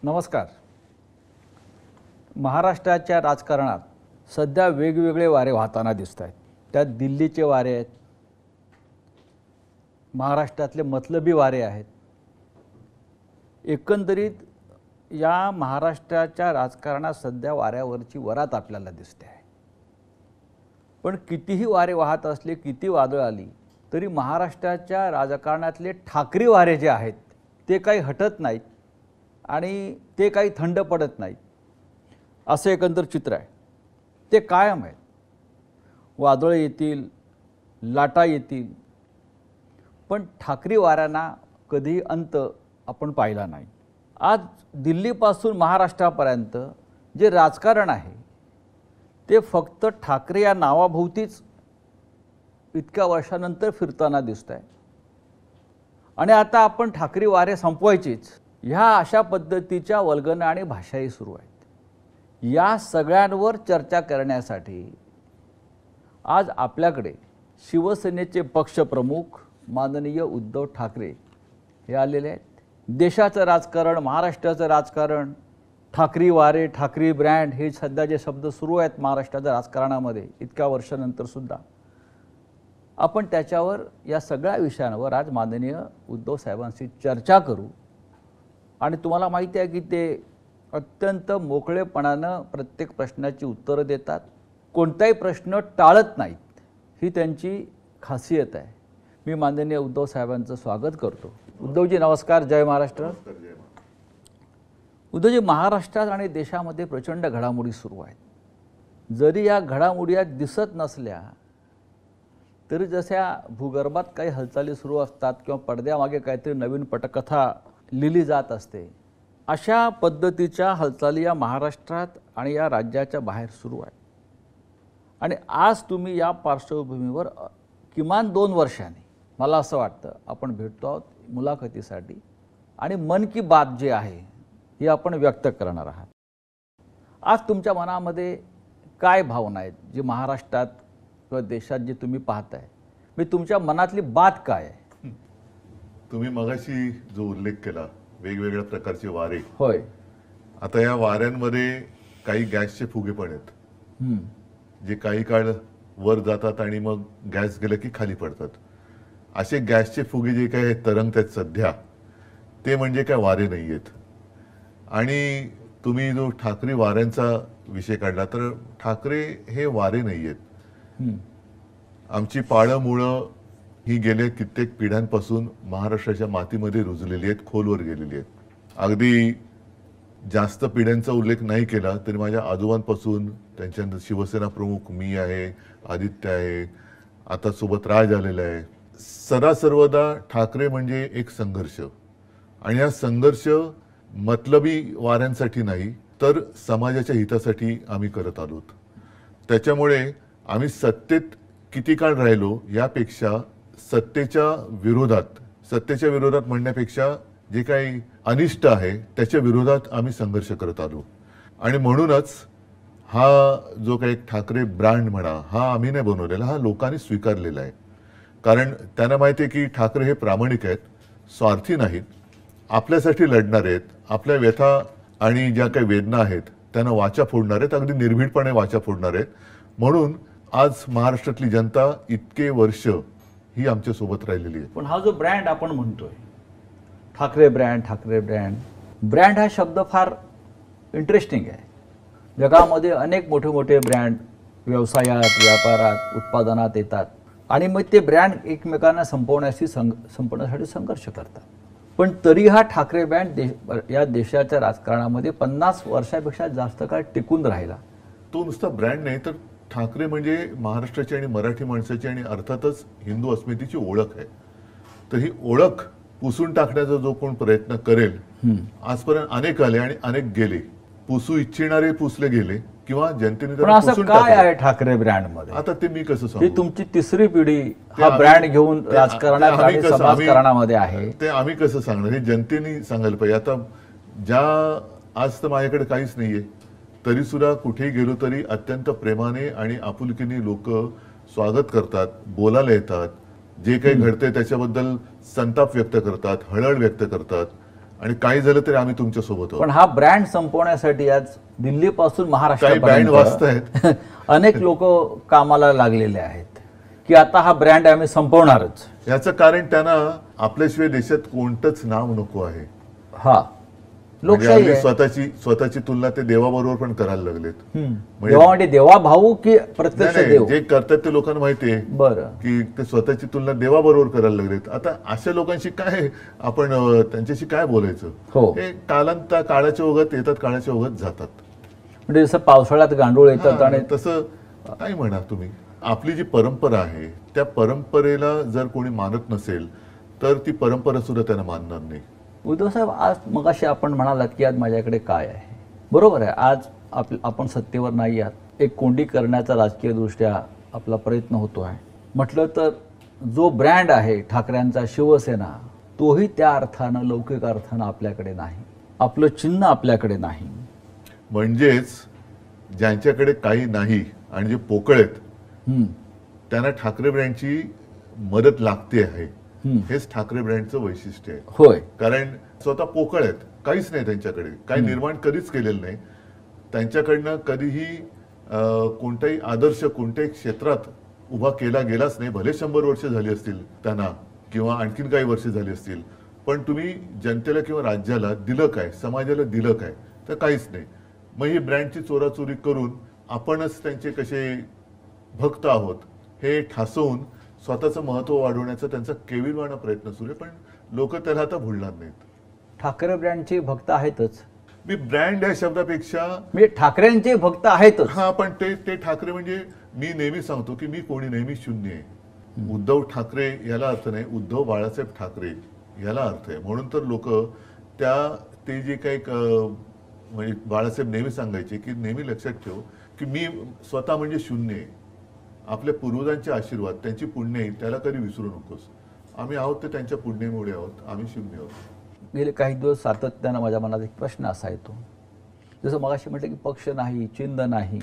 नमस्कार. महाराष्ट्राच्या राजकारणात सध्या वेगवेगळे वारे वाहताना दिसत आहेत. त्यात दिल्लीचे वारे आहेत, महाराष्ट्रातले मतलबी वारे आहेत. एकंदरीत या महाराष्ट्राच्या राजकारणात सध्या वाऱ्यावरची वरात आपल्याला दिसते आहे. पण कितीही वारे वाहत असले, किती वादळ आली तरी महाराष्ट्राच्या राजकारणातले ठाकरी वारे जे आहेत ते काही हटत नाहीत आणि ते काही थंड पडत नाहीत. असं एकंदर चित्र आहे. ते कायम आहेत. वादळ येतील, लाटा येतील, पण ठाकरी वाऱ्यांना कधी अंत आपण पाहिला नाही. आज दिल्लीपासून महाराष्ट्रापर्यंत जे राजकारण आहे ते फक्त ठाकरे या नावाभोवतीच इतक्या वर्षानंतर फिरताना दिसत आहे. आणि आता आपण ठाकरी वारे संपवायचीच ह्या अशा पद्धतीच्या वल्गना आणि भाषाही सुरू आहेत. या सगळ्यांवर चर्चा करण्यासाठी आज आपल्याकडे शिवसेनेचे पक्षप्रमुख माननीय उद्धव ठाकरे हे आलेले आहेत. देशाचं राजकारण, महाराष्ट्राचं राजकारण, ठाकरी वारे, ठाकरी ब्रँड हे सध्या जे शब्द सुरू आहेत महाराष्ट्राच्या राजकारणामध्ये इतक्या वर्षानंतर सुद्धा, आपण त्याच्यावर या सगळ्या विषयांवर आज माननीय उद्धव साहेबांशी चर्चा करू. आणि तुम्हाला माहिती आहे की ते अत्यंत मोकळेपणानं प्रत्येक प्रश्नाची उत्तरं देतात, कोणताही प्रश्न टाळत नाहीत. ही त्यांची खासियत आहे. मी माननीय उद्धव साहेबांचं स्वागत करतो. उद्धवजी नमस्कार. जय महाराष्ट्र. उद्धवजी, महाराष्ट्रात आणि देशामध्ये प्रचंड घडामोडी सुरू आहेत. जरी या घडामोडी दिसत नसल्या तरी जशा भूगर्भात काही हालचाली सुरू असतात किंवा पडद्यामागे काहीतरी नवीन पटकथा लिहिली जात असते, अशा पद्धतीच्या हालचाली या महाराष्ट्रात आणि या राज्याच्या बाहेर सुरू आहेत. आणि आज तुम्ही या पार्श्वभूमीवर किमान 2 वर्षांनी मला असं वाटतं आपण भेटतो आहोत मुलाखतीसाठी आणि मन की बात जे आहे हे आपण व्यक्त करणार आहात. आज तुमच्या मनामध्ये काय भावना आहेत जी महाराष्ट्रात किंवा देशात जे तुम्ही पाहताय, मी तुमच्या मनातली बात काय आहे? तुम्ही मगाशी जो उल्लेख केला वेगवेगळ्या प्रकारचे वारे, होय, आता या वाऱ्यांमध्ये काही गॅसचे फुगे पण आहेत जे काही काळ वर जातात आणि मग गॅस गेलं की खाली पडतात. असे गॅसचे फुगे जे काय तरंगतात सध्या ते म्हणजे काय वारे नाही आहेत. आणि तुम्ही जो ठाकरे वाऱ्यांचा विषय काढला तर ठाकरे हे वारे नाही आहेत. आमची पाळं मुळं ही गेल्या कित्येक पिढ्यांपासून महाराष्ट्राच्या मातीमध्ये रुजलेली आहेत, खोलवर गेलेली आहेत. अगदी जास्त पिढ्यांचा उल्लेख नाही केला तरी माझ्या आजोबांपासून, त्यांच्यानंतर शिवसेना प्रमुख मी आहे, आदित्य आहे, आता सोबत राज आलेला आहे. सर्वदा ठाकरे म्हणजे एक संघर्ष. आणि हा संघर्ष मतलबी वाऱ्यांसाठी नाही तर समाजाच्या हितासाठी आम्ही करत आलोत. त्याच्यामुळे आम्ही सत्तेत किती काळ राहिलो यापेक्षा सत्तेच्या विरोधात म्हणण्यापेक्षा जे काही अनिष्ट आहे त्याच्या विरोधात आम्ही संघर्ष करत आलो. आणि म्हणूनच हा जो काही ठाकरे ब्रँड म्हणा हा आम्ही नाही बनवलेला, हा लोकांनी स्वीकारलेला आहे. कारण त्यांना माहिती आहे की ठाकरे हे प्रामाणिक आहेत, स्वार्थी नाहीत, आपल्यासाठी लढणार आहेत, आपल्या व्यथा आणि ज्या काही वेदना आहेत त्यांना वाचा फोडणार आहेत, अगदी निर्भीडपणे वाचा फोडणार आहेत. म्हणून आज महाराष्ट्रातली जनता इतके वर्ष ही आमच्या सोबत राहिलेली आहे. पण हा जो ब्रँड आपण म्हणतोय ठाकरे ब्रँड हा शब्द फार इंटरेस्टिंग आहे. जगामध्ये अनेक मोठे मोठे ब्रँड व्यवसायात, व्यापारात, उत्पादनात येतात आणि मग ते ब्रँड एकमेकांना संपवण्यासाठी संघर्ष करतात. पण तरी हा ठाकरे ब्रँड या देशाच्या राजकारणामध्ये 50 वर्षापेक्षा जास्त काळ टिकून राहिला. तो नुसता ब्रँड नाही तर ठाकरे म्हणजे महाराष्ट्राची आणि मराठी माणसाची आणि अर्थातच हिंदू अस्मितेची ओळख आहे. तर ही ओळख पुसून टाकण्याचा जो कोण प्रयत्न करेल, आजपर्यंत अनेक आले आणि अनेक गेले, पुसू इच्छिणारे पुसले गेले किंवा जनतेने पुसून काय आहे ठाकरे ब्रँड मध्ये? आता ते मी कसं सांगू? ही तुमची तिसरी पिढी हा ब्रँड घेऊन राजकारणात आणि समाजकारणामध्ये आहे. ते आम्ही कसं सांगणार? हे जनतेने सांगायला पाहिजे. आता आज तर माझ्याकडे काहीच नाहीये तरी सुद्धा कुठेही गेलो तरी अत्यंत प्रेमाने आणि आपुलकीने लोक स्वागत करतात, बोलायला येतात, जे काही घडते त्याच्याबद्दल संताप व्यक्त करतात, हळहळ व्यक्त करतात. आणि काही झालं तरी आम्ही तुमच्या सोबत आहोत. पण हा ब्रँड संपवण्यासाठी आज दिल्लीपासून काही महाराष्ट्रापर्यंत बँड वाजतायत. अनेक लोक कामाला लागलेले आहेत की आता हा ब्रँड आम्ही संपवणारच. याचं कारण त्यांना आपल्याशिवाय देशात कोणतंच नाव नको आहे. हा म्हणजे लोकशाही आपली आहे. स्वतःची तुलना ते देवाबरोबर पण करायला लागलेत. देवा म्हणजे देवा भाऊ की प्रत्यक्ष नाही, देव? जे करतात ते लोकांना माहिती आहे बरं. की ते स्वतःची तुलना देवाबरोबर करायला लागलेत. आता अशा लोकांशी काय आपण त्यांच्याशी काय बोलायचं? हो. हे काळाच्या ओघात येतात, काळाच्या ओघात जातात. म्हणजे जसं पावसाळ्यात गांडूळ येतात आणि तसं काय म्हणा तुम्ही. आपली जी परंपरा आहे त्या परंपरेला जर कोणी मानत नसेल तर ती परंपरा सुद्धा त्यांना मानणार नाही. उद्धव साहेब, आज मगाशी आपण म्हणालात की आज माझ्याकडे काय आहे. बरोबर आहे, आज आपण सत्तेवर नाही आहात. एक कोंडी करण्याचा राजकीय दृष्ट्या आपला प्रयत्न होतो आहे. म्हटलं तर जो ब्रँड आहे ठाकरेंचा शिवसेना, तोही त्या अर्थानं लौकिक अर्थानं आपल्याकडे नाही. आपलं चिन्ह आपल्याकडे नाही. म्हणजेच ज्यांच्याकडे काही नाही आणि जे पोकळ आहेत त्यांना ठाकरे ब्रँडची मदत लागते आहे. हेच ठाकरे ब्रँडचं वैशिष्ट्य आहे. होय. कारण स्वतः पोकळ आहेत, काहीच नाही त्यांच्याकडे, काही निर्माण कधीच केलेलं नाही. त्यांच्याकडनं कधीही कोणताही आदर्श कोणत्याही क्षेत्रात उभा केला गेलाच नाही. भले 100 वर्ष झाली असतील त्यांना किंवा आणखीन काही वर्ष झाली असतील, पण तुम्ही जनतेला किंवा राज्याला दिलं काय, समाजाला दिलं काय? तर काहीच नाही. मग ही ब्रँडची चोराचोरी करून आपणच त्यांचे कसे भक्त आहोत हे ठासवून स्वतःचं महत्व वाढवण्याचा त्यांचा केविलवाणा प्रयत्न सुरू आहे. पण लोक त्याला आता भुलणार नाहीत. ठाकरे ब्रँडचे भक्त आहेतच. मी ब्रँड या शब्दापेक्षा म्हणजे ठाकरेंचे भक्त आहेतच. हा, पण ते ठाकरे म्हणजे मी नेहमी सांगतो की मी कोणी नेहमी शून्य आहे. उद्धव ठाकरे याला अर्थ नाही, उद्धव बाळासाहेब ठाकरे याला अर्थ आहे. म्हणून तर लोक ते जे काही म्हणजे बाळासाहेब नेहमी सांगायचे की नेहमी लक्षात ठेव की मी स्वतः म्हणजे शून्य आहे. आपल्या पूर्वजांचे आशीर्वाद, त्यांची पुण्य आहे, त्याला कधी विसरू नकोस. आम्ही आहोत ते त्यांच्या पुण्यामुळे आहोत, आम्ही शून्य आहोत. गेले काही दिवस सातत्यानं माझ्या मनात एक प्रश्न असा येतो, जसं मगाशी म्हटलं की पक्ष नाही, चिन्ह नाही,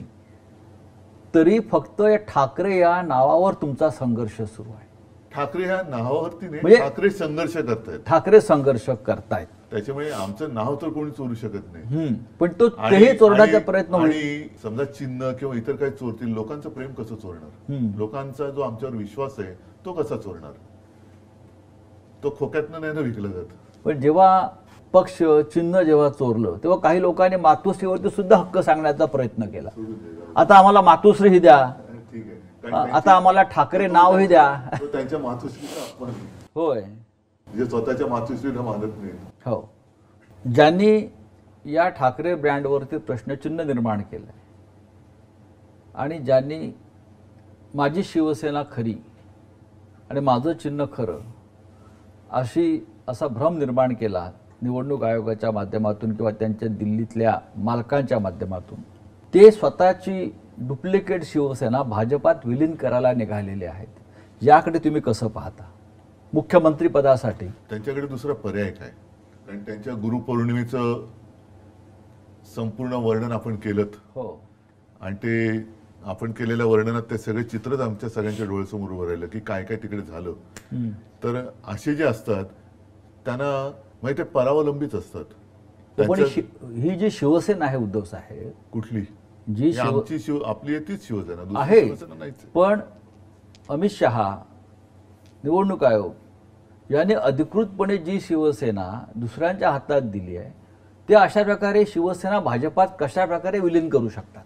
तरी फक्त या ठाकरे या नावावर तुमचा संघर्ष सुरू आहे. ठाकरे ह्या नावावरती नाही, म्हणजे ठाकरे संघर्ष करतायत. ठाकरे संघर्ष करतायत. त्याच्यामुळे आमचं नाव तर कोणी चोरू शकत नाही. पण तो तेही चोरण्याचा प्रयत्न होईल. आणि समजा चिन्ह किंवा इतर काही चोरतील, लोकांचं प्रेम कसं चोरणार? लोकांचा जो आमच्यावर विश्वास आहे तो कसा चोरणार? तो खोक्यातनं नाही ना विकला जात. पण जेव्हा पक्ष चिन्ह जेव्हा चोरलं तेव्हा काही लोकांनी मातोश्रीवरती सुद्धा हक्क सांगण्याचा प्रयत्न केला. आता आम्हाला मातोश्री ही द्या, ठीक आहे, आता आम्हाला ठाकरे नावही द्या. त्यांच्या मातोश्रीचा अपमान आहे. होय. जे स्वतःच्या मातोश्रीला मानत नाही. हो. ज्यांनी या ठाकरे ब्रँडवरती प्रश्नचिन्ह निर्माण केलं आहे आणि ज्यांनी माझी शिवसेना खरी आणि माझं चिन्ह खरं असा भ्रम निर्माण केला निवडणूक आयोगाच्या माध्यमातून किंवा त्यांच्या दिल्लीतल्या मालकांच्या माध्यमातून, ते स्वतःची डुप्लिकेट शिवसेना भाजपात विलीन करायला निघालेले आहेत. याकडे तुम्ही कसं पाहता? मुख्यमंत्री पदासाठी त्यांच्याकडे दुसरा पर्याय काय? कारण त्यांच्या गुरुपौर्णिमेचं संपूर्ण वर्णन आपण केलं. हो. आणि ते आपण केलेल्या वर्णनात ते सगळे चित्रच आमच्या सगळ्यांच्या डोळ्यासमोर उभं राहिलं की काय काय तिकडे झालं. तर असे जे असतात त्यांना माहिती आहे परावलंबीच असतात. पण ही जी शिवसेना आहे उद्धव साहेब, कुठली जी आमची आपली तीच शिवसेना, दुसरी आहे. शिवसेना नाहीच. पण अमित शहा, निवडणूक आयोग यांनी अधिकृतपणे जी शिवसेना दुसऱ्यांच्या हातात दिली आहे, ते अशा प्रकारे शिवसेना भाजपात कशा प्रकारे विलीन करू शकतात?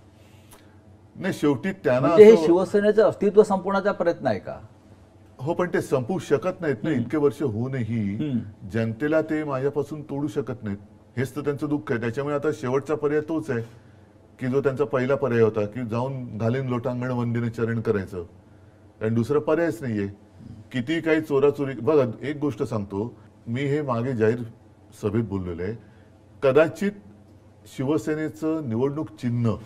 नाही, शेवटी त्यांना म्हणजे हे शिवसेनेचं अस्तित्व संपवण्याचा प्रयत्न आहे का? हो, पण ते संपवू शकत नाहीत ना. इतके वर्ष होऊनही जनतेला ते माझ्यापासून तोडू शकत नाहीत. हेच तर त्यांचं दुःख आहे. त्याच्यामुळे आता शेवटचा पर्याय तोच आहे की जो त्यांचा पहिला पर्याय होता की जाऊन घालीन लोटांगण वंदीने चरण करायचं. कारण दुसरा पर्यायच नाहीये. किती काही चोराचोरी. बघा, एक गोष्ट सांगतो मी, हे मागे जाहीर सभेत बोललेलं आहे. कदाचित शिवसेनेचं निवडणूक चिन्ह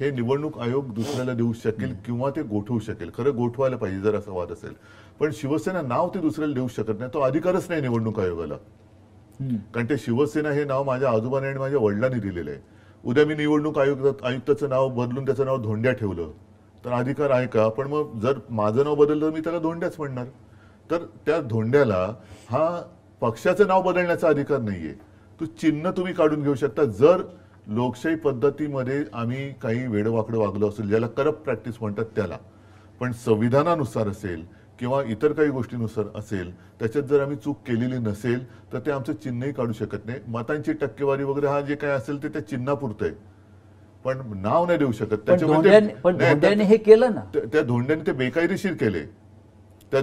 हे निवडणूक आयोग दुसऱ्याला देऊ शकेल किंवा ते गोठवू शकेल. खरं गोठवायला पाहिजे जर असा वाद असेल. पण शिवसेना नाव ते दुसऱ्याला देऊ शकत नाही. तो अधिकारच नाही निवडणूक आयोगाला. कारण ते शिवसेना हे नाव माझ्या आजोबाने आणि माझ्या वडिलांनी दिलेलं आहे. उद्या मी निवडणूक आयुक्ताचं नाव बदलून त्याचं नाव धोंड्या ठेवलं तर अधिकार आहे का? पण मग जर माझं नाव बदललं मी त्याला धोंड्याच म्हणणार. तर त्या धोंड्याला हा पक्षाचं नाव बदलण्याचा अधिकार नाहीये. तो चिन्ह तुम्ही काढून घेऊ शकता. जर लोकशाही पद्धतीमध्ये आम्ही काही वेडवाकडं वागलो असेल, ज्याला करप्ट प्रॅक्टिस म्हणतात त्याला, पण संविधानानुसार असेल किंवा इतर काही गोष्टीनुसार असेल, त्याच्यात जर आम्ही चूक केलेली नसेल तर ते आमचं चिन्हही काढू शकत नाही. मतांची टक्केवारी वगैरे हा जे काही असेल ते त्या चिन्हापुरतं आहे, पण नाव नाही देऊ शकत. धोंड्याने हे केलं ना, त्या धोंड्याने ते बेकायदेशीर केले. त्या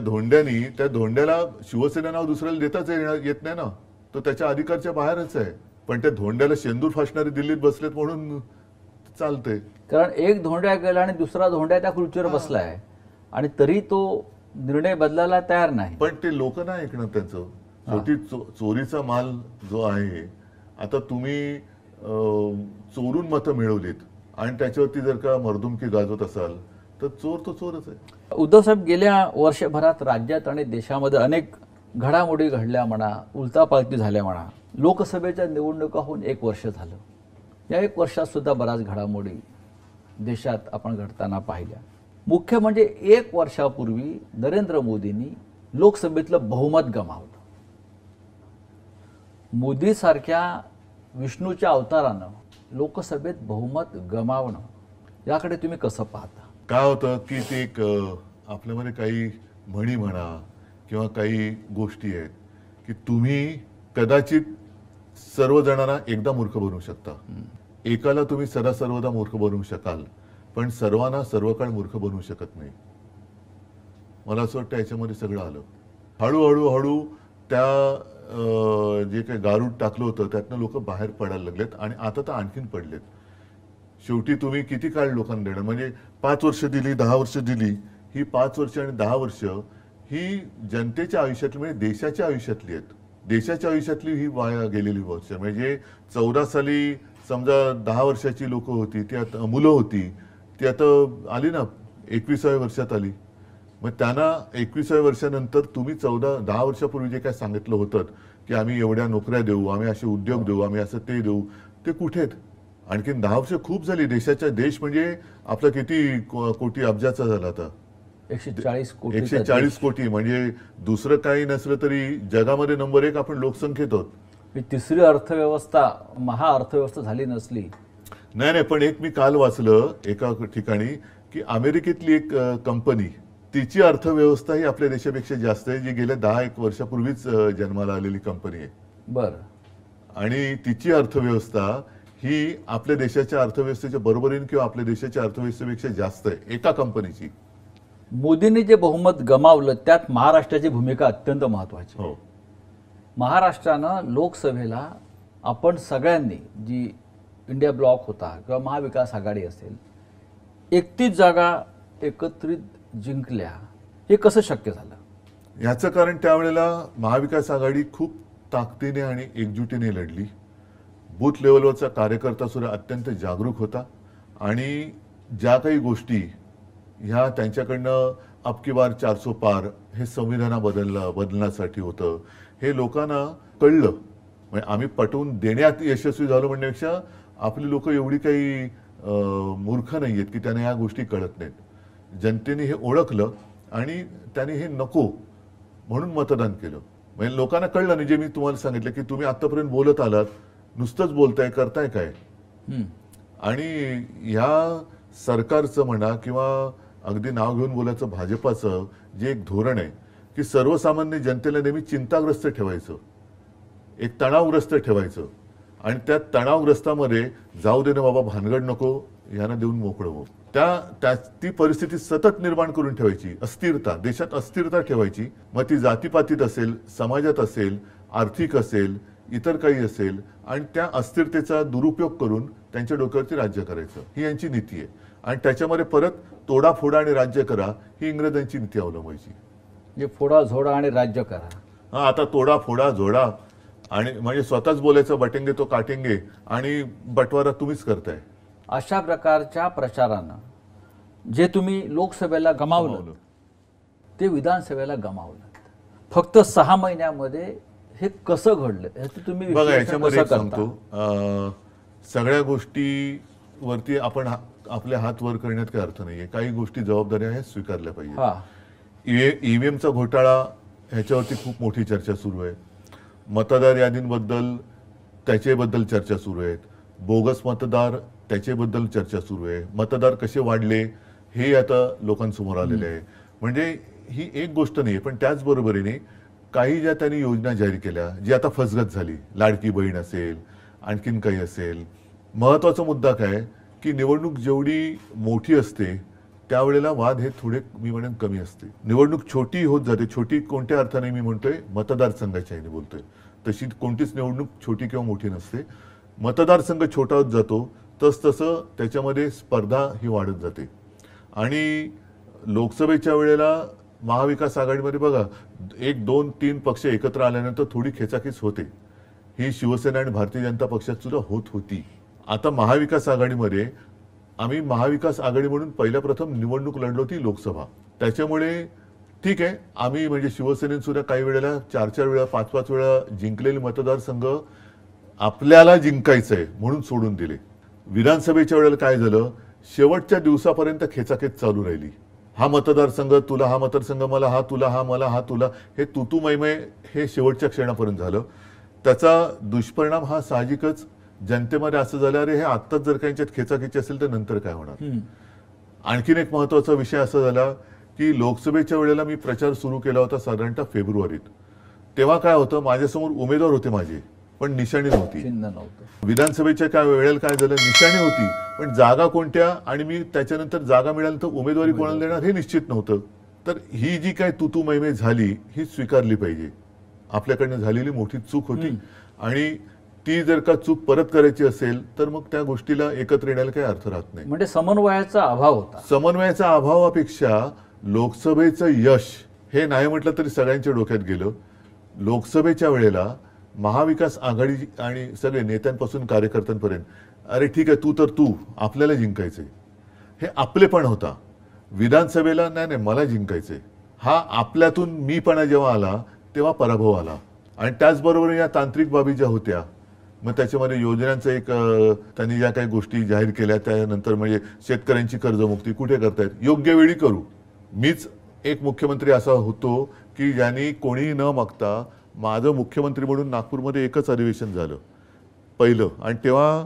धोंड्याला शिवसेना नाव दुसऱ्याला देताच येत नाही ना, तो त्याच्या अधिकारच्या बाहेरच आहे. पण त्या धोंड्याला शेंदूर फासणारे दिल्लीत बसलेत म्हणून चालतंय. कारण एक धोंड्या गेला आणि दुसरा धोंड्या त्या खुर्चीवर बसलाय आणि तरी तो निर्णय बदलायला तयार नाही. पण ते लोक नाही ऐकणार त्यांचं. शेवटी चोरीचा माल जो आहे, आता तुम्ही चोरून मतं मिळवलीत आणि त्याच्यावरती जर का मर्दुमकी गाजवत असाल तर चोर तो चोरच आहे. उद्धव साहेब, गेल्या वर्षभरात राज्यात आणि देशामध्ये अनेक घडामोडी घडल्या म्हणा, उलटापालटी झाल्या म्हणा. लोकसभेच्या निवडणुका होऊन 1 वर्ष झालं. या 1 वर्षात सुद्धा बऱ्याच घडामोडी देशात आपण घडताना पाहिल्या. मुख्य म्हणजे 1 वर्षापूर्वी नरेंद्र मोदींनी लोकसभेतलं बहुमत गमावलं. मोदीसारख्या विष्णूच्या अवतारानं लोकसभेत बहुमत गमावणं, याकडे तुम्ही कसं पाहता? काय होतं की ते एक आपल्यामध्ये काही म्हणी म्हणा किंवा काही गोष्टी आहेत की तुम्ही कदाचित सर्वजणांना एकदा मूर्ख बनवू शकता, एकाला तुम्ही सर्वदा मूर्ख बनवू शकाल, पण सर्वांना सर्व काळ मूर्ख बनवू शकत नाही. मला असं वाटतं याच्यामध्ये सगळं आलं. हळूहळू त्या जे काही गारूड टाकलं होतं त्यातनं लोक बाहेर पडायला लागलेत आणि आता तर आणखीन पडलेत. शेवटी तुम्ही किती काळ लोकांना देणार? म्हणजे 5 वर्ष दिली, 10 वर्ष दिली. ही 5 वर्ष आणि 10 वर्ष ही जनतेच्या आयुष्यातली, म्हणजे देशाच्या आयुष्यातली आहेत. देशाच्या आयुष्यातली ही वाया गेलेली वर्ष. म्हणजे 14 साली समजा 10 वर्षाची लोक होती, ती आता मुलं होती, ती आता आली ना 21व्या वर्षात आली. मग त्यांना 21व्या वर्षानंतर तुम्ही 10 वर्षापूर्वी जे काय सांगितलं होतं की आम्ही एवढ्या नोकऱ्या देऊ, आम्ही असे उद्योग देऊ, आम्ही असं ते देऊ, ते कुठेत? आणखीन 10 वर्ष खूप झाली. देश म्हणजे आपला किती कोटी अब्जाचा झाला आता? 140 कोटी. म्हणजे दुसरं काही नसलं तरी जगामध्ये नंबर 1 आपण लोकसंख्येत आहोत. तिसरी अर्थव्यवस्था, महाअर्थव्यवस्था झाली नसली. नाही, पण एक मी काल वाचलं एका ठिकाणी की अमेरिकेतली एक कंपनी, तिची अर्थव्यवस्था ही आपल्या देशापेक्षा जास्त आहे, जी गेल्या 10-1 वर्षापूर्वीच जन्माला आलेली कंपनी आहे. बरं. आणि तिची अर्थव्यवस्था ही आपल्या देशाच्या अर्थव्यवस्थेच्या बरोबरीने किंवा आपल्या देशाच्या अर्थव्यवस्थेपेक्षा जास्त आहे, एका कंपनीची. मोदींनी जे बहुमत गमावलं त्यात महाराष्ट्राची भूमिका अत्यंत महत्वाची. हो. महाराष्ट्रानं लोकसभेला आपण सगळ्यांनी, जी इंडिया ब्लॉक होता किंवा महाविकास आघाडी असेल, 31 जागा एकत्रित जिंकल्या. हे कसं शक्य झालं? याचं कारण त्यावेळेला महाविकास आघाडी खूप ताकदीने आणि एकजुटीने लढली. बूथ लेवलवरचा कार्यकर्ता सुद्धा अत्यंत जागरूक होता आणि ज्या काही गोष्टी ह्या त्यांच्याकडनं अब की बार 400 पार हे संविधान बदलण्यासाठी होतं, हे लोकांना कळलं. म्हणजे आम्ही पटवून देण्यात यशस्वी झालो म्हणण्यापेक्षा आपली लोक एवढी काही मूर्ख नाही आहेत की त्यांना ह्या गोष्टी कळत नाहीत. जनतेने हे ओळखलं आणि त्याने हे नको म्हणून मतदान केलं. म्हणजे लोकांना कळलं नाही, जे मी तुम्हाला सांगितलं की तुम्ही आतापर्यंत बोलत आलात, नुसतंच बोलताय, करताय काय? आणि ह्या सरकारचं म्हणा किंवा अगदी नाव घेऊन बोलायचं भाजपाचं जे एक धोरण आहे की सर्वसामान्य जनतेला नेहमी चिंताग्रस्त ठेवायचं, एक तणावग्रस्त ठेवायचं आणि त्या तणावग्रस्तामध्ये जाऊ दे ना बाबा, भानगड नको, ह्यांना देऊन मोकळं हो. ती परिस्थिती सतत निर्माण करून ठेवायची, अस्थिरता, देशात अस्थिरता ठेवायची. मग ती जातीपातीत असेल, समाजात असेल, आर्थिक असेल, इतर काही असेल, आणि त्या अस्थिरतेचा दुरुपयोग करून त्यांच्या डोक्यावरती राज्य करायचं, ही यांची नीती आहे. आणि त्याच्यामध्ये परत तोडाफोडा आणि राज्य करा ही इंग्रजांची नीती अवलंबायची. म्हणजे फोडा झोडा आणि राज्य करा. हा, आता तोडा फोडा झोडा आणि म्हणजे स्वतःच बोलायचं बटेंगे तो काटेंगे आणि बटवारा तुम्हीच करताय. अशा प्रकारच्या प्रचारानं जे तुम्ही लोकसभेला गमावलं ते विधानसभेला गमावलं. फक्त 6 महिन्यामध्ये हे कसं घडलं हे तुम्ही बघा. याच्यामध्ये सांगतो, सगळ्या गोष्टीवरती आपण आपले हात वर करण्यात काही अर्थ नाहीये. काही गोष्टी जबाबदाऱ्या आहेत, स्वीकारल्या पाहिजे. ईव्हीएमचा घोटाळा ह्याच्यावरती खूप मोठी चर्चा सुरू आहे. मतदार यादींबद्दल त्याच्याबद्दल चर्चा सुरू आहेत, बोगस मतदार त्याच्याबद्दल चर्चा सुरू आहे, मतदार कसे वाढले हे आता लोकांसमोर आलेले आहे. म्हणजे ही एक गोष्ट नाही, पण त्याचबरोबरीने काही ज्या त्यांनी योजना जाहीर केल्या जी आता फसगत झाली, लाडकी बहीण असेल, आणखीन काही असेल. महत्वाचा मुद्दा काय की निवडणूक जेवढी मोठी असते त्यावेळेला वाद हे थोडे मी म्हणेन कमी असते. निवडणूक छोटी होत जाते. छोटी कोणत्या अर्थाने मी म्हणतोय, मतदारसंघाच्या ह्याने बोलतोय. तशी कोणतीच निवडणूक छोटी किंवा मोठी नसते. मतदारसंघ छोटा होत जातो तसं त्याच्यामध्ये स्पर्धा ही वाढत जाते. आणि लोकसभेच्या वेळेला महाविकास आघाडीमध्ये बघा 1, 2, 3 पक्ष एकत्र आल्यानंतर थोडी खेचाखेच होते. ही शिवसेना आणि भारतीय जनता पक्षात सुद्धा होत होती. आता महाविकास आघाडीमध्ये आम्ही महाविकास आघाडी म्हणून पहिल्या प्रथम निवडणूक लढलो ती लोकसभा. त्याच्यामुळे ठीक आहे, आम्ही म्हणजे शिवसेनेने सुद्धा काही वेळेला 4-4 वेळा 5-5 वेळा जिंकलेले मतदारसंघ आपल्याला जिंकायचंय म्हणून सोडून दिले. विधानसभेच्या वेळेला काय झालं, शेवटच्या दिवसापर्यंत खेचाखेच चालू राहिली. हा मतदारसंघ तुला, हा मतदारसंघ मला, हा तुला, हा मला, हा तुला, हे तू मैमय हे शेवटच्या क्षणापर्यंत झालं. त्याचा दुष्परिणाम हा साहजिकच जनतेमध्ये असं झालं, अरे हे आत्ताच जर काही खेचाखेची असेल तर नंतर काय होणार. आणखीन एक महत्वाचा विषय असा झाला की लोकसभेच्या वेळेला मी प्रचार सुरू केला होता साधारणतः फेब्रुवारीत. तेव्हा काय होतं, माझ्यासमोर उमेदवार होते माझे, पण निशाणी नव्हती. विधानसभेच्या काय वेळेला काय झालं, निशाणी होती पण जागा कोणत्या, आणि मी त्याच्यानंतर जागा मिळाल्यानंतर उमेदवारी कोणाला देणार हे निश्चित नव्हतं. तर ही जी काय तू मैमे झाली ही स्वीकारली पाहिजे. आपल्याकडनं झालेली मोठी चूक होती आणि ती जर का चूक परत करायची असेल तर मग त्या गोष्टीला एकत्र येण्याला काही अर्थ राहत नाही. म्हणजे समन्वयाचा अभाव होता. समन्वयाच्या अभावापेक्षा लोकसभेचं यश हे नाही म्हटलं तरी सगळ्यांच्या डोक्यात गेलं. लोकसभेच्या वेळेला महाविकास आघाडी आणि सगळे नेत्यांपासून कार्यकर्त्यांपर्यंत, अरे ठीक आहे तू आपल्याला जिंकायचंय, हे आपलेपण होता. विधानसभेला नाही मला जिंकायचंय, हा आपल्यातून मीपणा जेव्हा आला तेव्हा पराभव आला. आणि त्याचबरोबर या तांत्रिक बाबी ज्या होत्या, मग त्याच्यामध्ये योजनांचं एक त्यांनी ज्या काही गोष्टी जाहीर केल्या त्यानंतर म्हणजे शेतकऱ्यांची कर्जमुक्ती कुठे करतायत, योग्य वेळी करू. मीच एक मुख्यमंत्री असा होतो की ज्यांनी कोणी न मागता, माझं मुख्यमंत्री म्हणून नागपूरमध्ये एकच अधिवेशन झालं पहिलं, आणि तेव्हा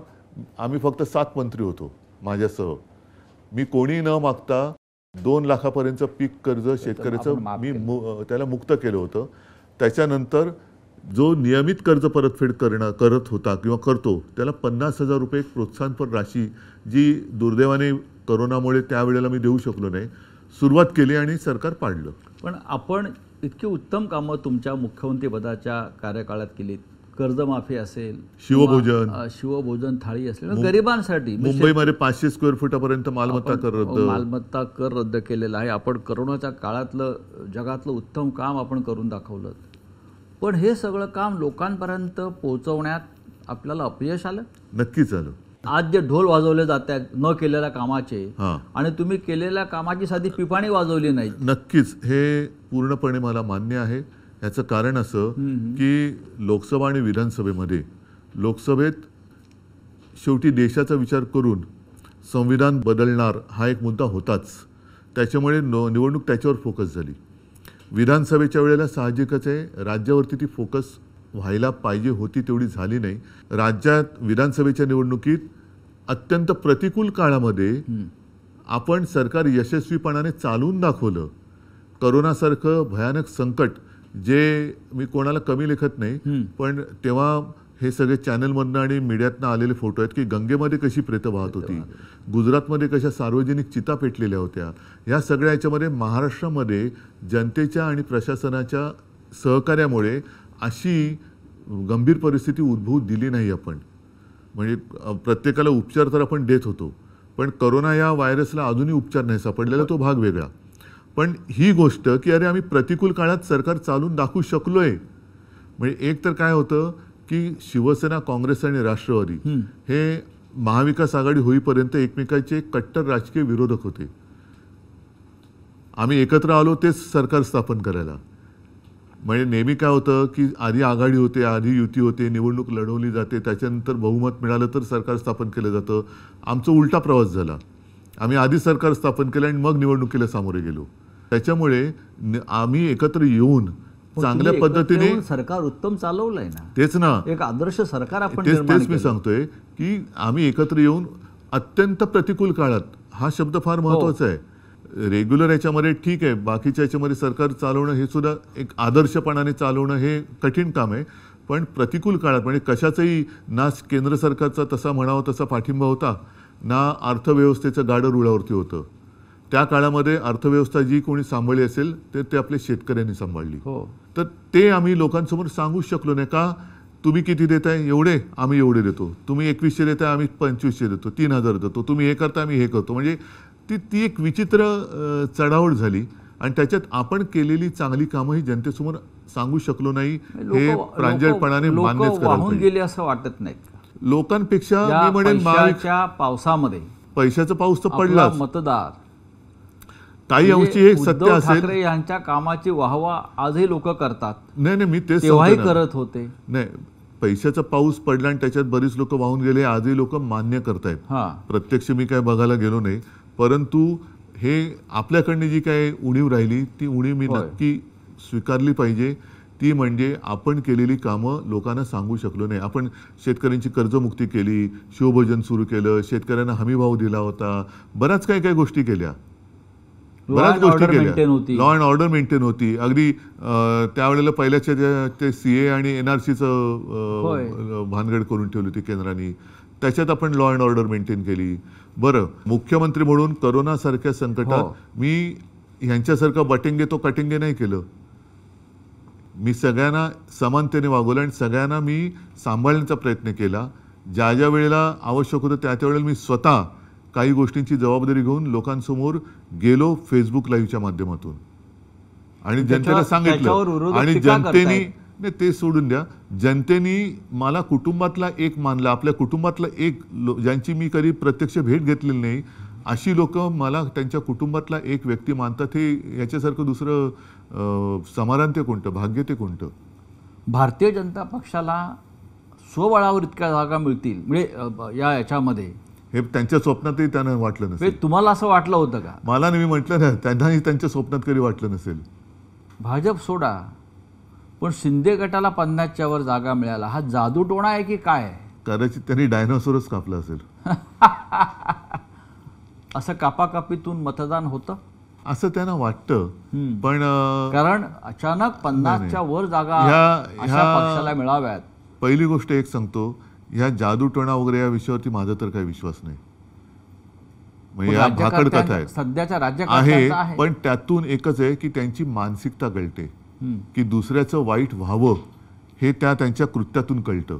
आम्ही फक्त 7 मंत्री होतो माझ्यासह. मी कोणी न मागता 2 लाखापर्यंतचं पीक कर्ज शेतकऱ्याचं मी त्याला मुक्त केलं होतं. त्याच्यानंतर जो नियमित कर्ज परतफेड करत होता किंवा करतो त्याला 50,000 रुपये प्रोत्साहनपर राशी, जी दुर्दैवाने करोनामुळे त्यावेळेला मी देऊ शकलो नाही, सुरुवात केली आणि सरकार पाडलं. पण आपण इतकी उत्तम कामं तुमच्या मुख्यमंत्रीपदाच्या कार्यकाळात केलीत. कर्जमाफी असेल, शिवभोजन थाळी असेल, गरिबांसाठी मुंबईमध्ये 500 स्क्वेअर फुटापर्यंत मालमत्ता कर रद्द केलेला आहे. आपण करोनाच्या काळातलं जगातलं उत्तम काम आपण करून दाखवलं. पण हे सगळं काम लोकांपर्यंत पोहोचवण्यात आपल्याला अपयश आलं. नक्कीच आलं. आज जे ढोल वाजवले जात आहेत न केलेल्या कामाचे, आणि तुम्ही केलेल्या कामाची साधी पिपाणी वाजवली नाही. नक्कीच हे पूर्णपणे मला मान्य आहे. याचं कारण असं की लोकसभा आणि विधानसभेमध्ये, लोकसभेत शेवटी देशाचा विचार करून संविधान बदलणार हा एक मुद्दा होताच, त्याच्यामुळे निवडणूक त्याच्यावर फोकस झाली. विधानसभेच्या वेळेला साहजिकच आहे राज्यावरती ती फोकस व्हायला पाहिजे होती, तेवढी झाली नाही. राज्यात विधानसभेच्या निवडणुकीत अत्यंत प्रतिकूल काळामध्ये आपण सरकार यशस्वीपणाने चालवून दाखवलं. करोनासारखं भयानक संकट, जे मी कोणाला कमी लेखत नाही, पण तेव्हा हे सगळे चॅनलमधनं आणि मीडियातनं आलेले फोटो आहेत की गंगेमध्ये कशी प्रेतं वाहत होती, गुजरातमध्ये कशा सार्वजनिक चिता पेटलेल्या होत्या. ह्या सगळ्या याच्यामध्ये महाराष्ट्रामध्ये जनतेच्या आणि प्रशासनाच्या सहकार्यामुळे अशी गंभीर परिस्थिती उद्भवू दिली नाही आपण. म्हणजे प्रत्येकाला उपचार तर आपण देत होतो, पण करोना या व्हायरसला अजूनही उपचार नाही सापडलेला, तो भाग वेगळा. पण ही गोष्ट की अरे आम्ही प्रतिकूल काळात सरकार चालून दाखवू शकलोय. म्हणजे एक तर काय होतं की शिवसेना, काँग्रेस आणि राष्ट्रवादी हे महाविकास आघाडी होईपर्यंत एकमेकांचे कट्टर राजकीय विरोधक होते. आम्ही एकत्र आलो तेच सरकार स्थापन करायला. म्हणजे नेहमी काय होतं की आधी आघाडी होते, आधी युती होते, निवडणूक लढवली जाते, त्याच्यानंतर बहुमत मिळालं तर सरकार स्थापन केलं जातं. आमचा उलटा प्रवास झाला. आम्ही आधी सरकार स्थापन केलं आणि मग निवडणुकीला सामोरे गेलो. त्याच्यामुळे आम्ही एकत्र येऊन चांगल्या पद्धतीने सरकार उत्तम चालवलंय ना, तेच ना, एक आदर्श सरकार आपण तेच निर्माण तेच मी केलं. सांगतोय की आम्ही एकत्र येऊन अत्यंत प्रतिकूल काळात, हा शब्द फार महत्वाचा आहे. रेग्युलर याच्यामध्ये ठीक आहे, बाकीच्या याच्यामध्ये सरकार चालवणं हे सुद्धा एक आदर्शपणाने चालवणं हे कठीण काम आहे. पण प्रतिकूल काळात म्हणजे कशाचाही ना केंद्र सरकारचा तसा म्हणावा तसा पाठिंबा होता, ना अर्थव्यवस्थेचं गाडं रुळावरती होतं. त्या काळामध्ये अर्थव्यवस्था जी कोणी सांभाळली असेल ते आपल्या शेतकऱ्यांनी सांभाळली. तर ते आम्ही लोकांसमोर सांगूच शकलो नाही. का तुम्ही किती देताय? एवढे, आम्ही एवढे देतो. तुम्ही 2100 देताय, आम्ही 2500 देतो, 3000 देतो. तुम्ही हे करता, आम्ही हे करतो. म्हणजे ती एक विचित्र चढाओढ झाली आणि त्याच्यात आपण केलेली चांगली कामं ही जनतेसमोर सांगू शकलो नाही. हे प्रांजळपणाने मान्यच करायला वाहून पाहिजे. गेले असं वाटत नाही. लोकांपेक्षा मी म्हणेन पैशाच्या पावसामध्ये पैशाचा पाऊस तर आपला पडलाच. मतदार काही अंशी हे सत्य उद्धव असेल. ठाकरे यांच्या कामाची वाहवा आजही लोक करतात. नाही मी तेच तेव्हाही सांगतो ना. करत होते. नाही, पैशाचा पाऊस पडला आणि त्याच्यात बरीच लोक वाहून गेले, आजही लोक मान्य करतायत. प्रत्यक्ष मी काय बघायला गेलो नाही, परंतु हे आपल्याकडनं जी काय उणीव राहिली ती उणीव मी नक्की स्वीकारली पाहिजे. ती म्हणजे आपण केलेली कामं लोकांना सांगू शकलो नाही. आपण शेतकऱ्यांची कर्जमुक्ती केली, शिवभोजन सुरू केलं, शेतकऱ्यांना हमीभाव दिला होता, बऱ्याच काही गोष्टी केल्या, बऱ्याच गोष्टी केल्या. लॉ अँड ऑर्डर मेंटेन होती. अगदी त्यावेळेला पहिल्याच्या ते सीए आणि एनआरसीचं भानगड करून ठेवली होती केंद्राने, त्याच्यात आपण लॉ अँड ऑर्डर मेंटेन केली. बरं, मुख्यमंत्री म्हणून करोनासारख्या संकटात मी ह्यांच्यासारखं बटेंगे तो कटेंगे नाही केलं. मी सगळ्यांना समानतेने वागवलं आणि सगळ्यांना मी सांभाळण्याचा प्रयत्न केला. ज्या ज्या वेळेला आवश्यक होतं त्या वेळेला मी स्वतः काही गोष्टींची जबाबदारी घेऊन लोकांसमोर गेलो फेसबुक लाईव्हच्या माध्यमातून आणि जनतेला सांगितलं. आणि जनतेने, नाही ते सोडून द्या, जनतेने मला कुटुंबातला एक मानलं, आपल्या कुटुंबातला एक, ज्यांची मी कधी प्रत्यक्ष भेट घेतलेली नाही अशी लोक मला त्यांच्या कुटुंबातला एक व्यक्ती मानतात. हे याच्यासारखं दुसरं समाधान ते कोणतं, भाग्य ते कोणतं? भारतीय जनता पक्षाला स्वबळावर इतक्या जागा मिळतील म्हणजे याच्यामध्ये हे त्यांच्या स्वप्नातही त्यांना वाटलं नसेल. तुम्हाला असं वाटलं होतं का? मला नाही, मी म्हटलं ना, त्यांनाही त्यांच्या स्वप्नात कधी वाटलं नसेल. भाजप सोडा, पण शिंदे गटाला 50च्या वर जागा मिळाला, हा जादूटोणा आहे की काय? कदाचित त्यांनी डायनोसॉरच कापला असेल. असं कापाकापीतून मतदान होतं असं त्यांना वाटतं. पण कारण अचानक 50च्या वर जागा अशा पक्षाला मिळाव्यात. पहिली गोष्ट एक सांगतो, ह्या जादूटोणा वगैरे या विषयावरती माझा तर काही विश्वास नाही. म्हणजे या भाकड कथा आहेत, सध्याच्या आहे, पण त्यातून एकच आहे की त्यांची मानसिकता कळते की दुसऱ्याचं वाईट व्हावं हे त्यांच्या कृत्यातून कळतं.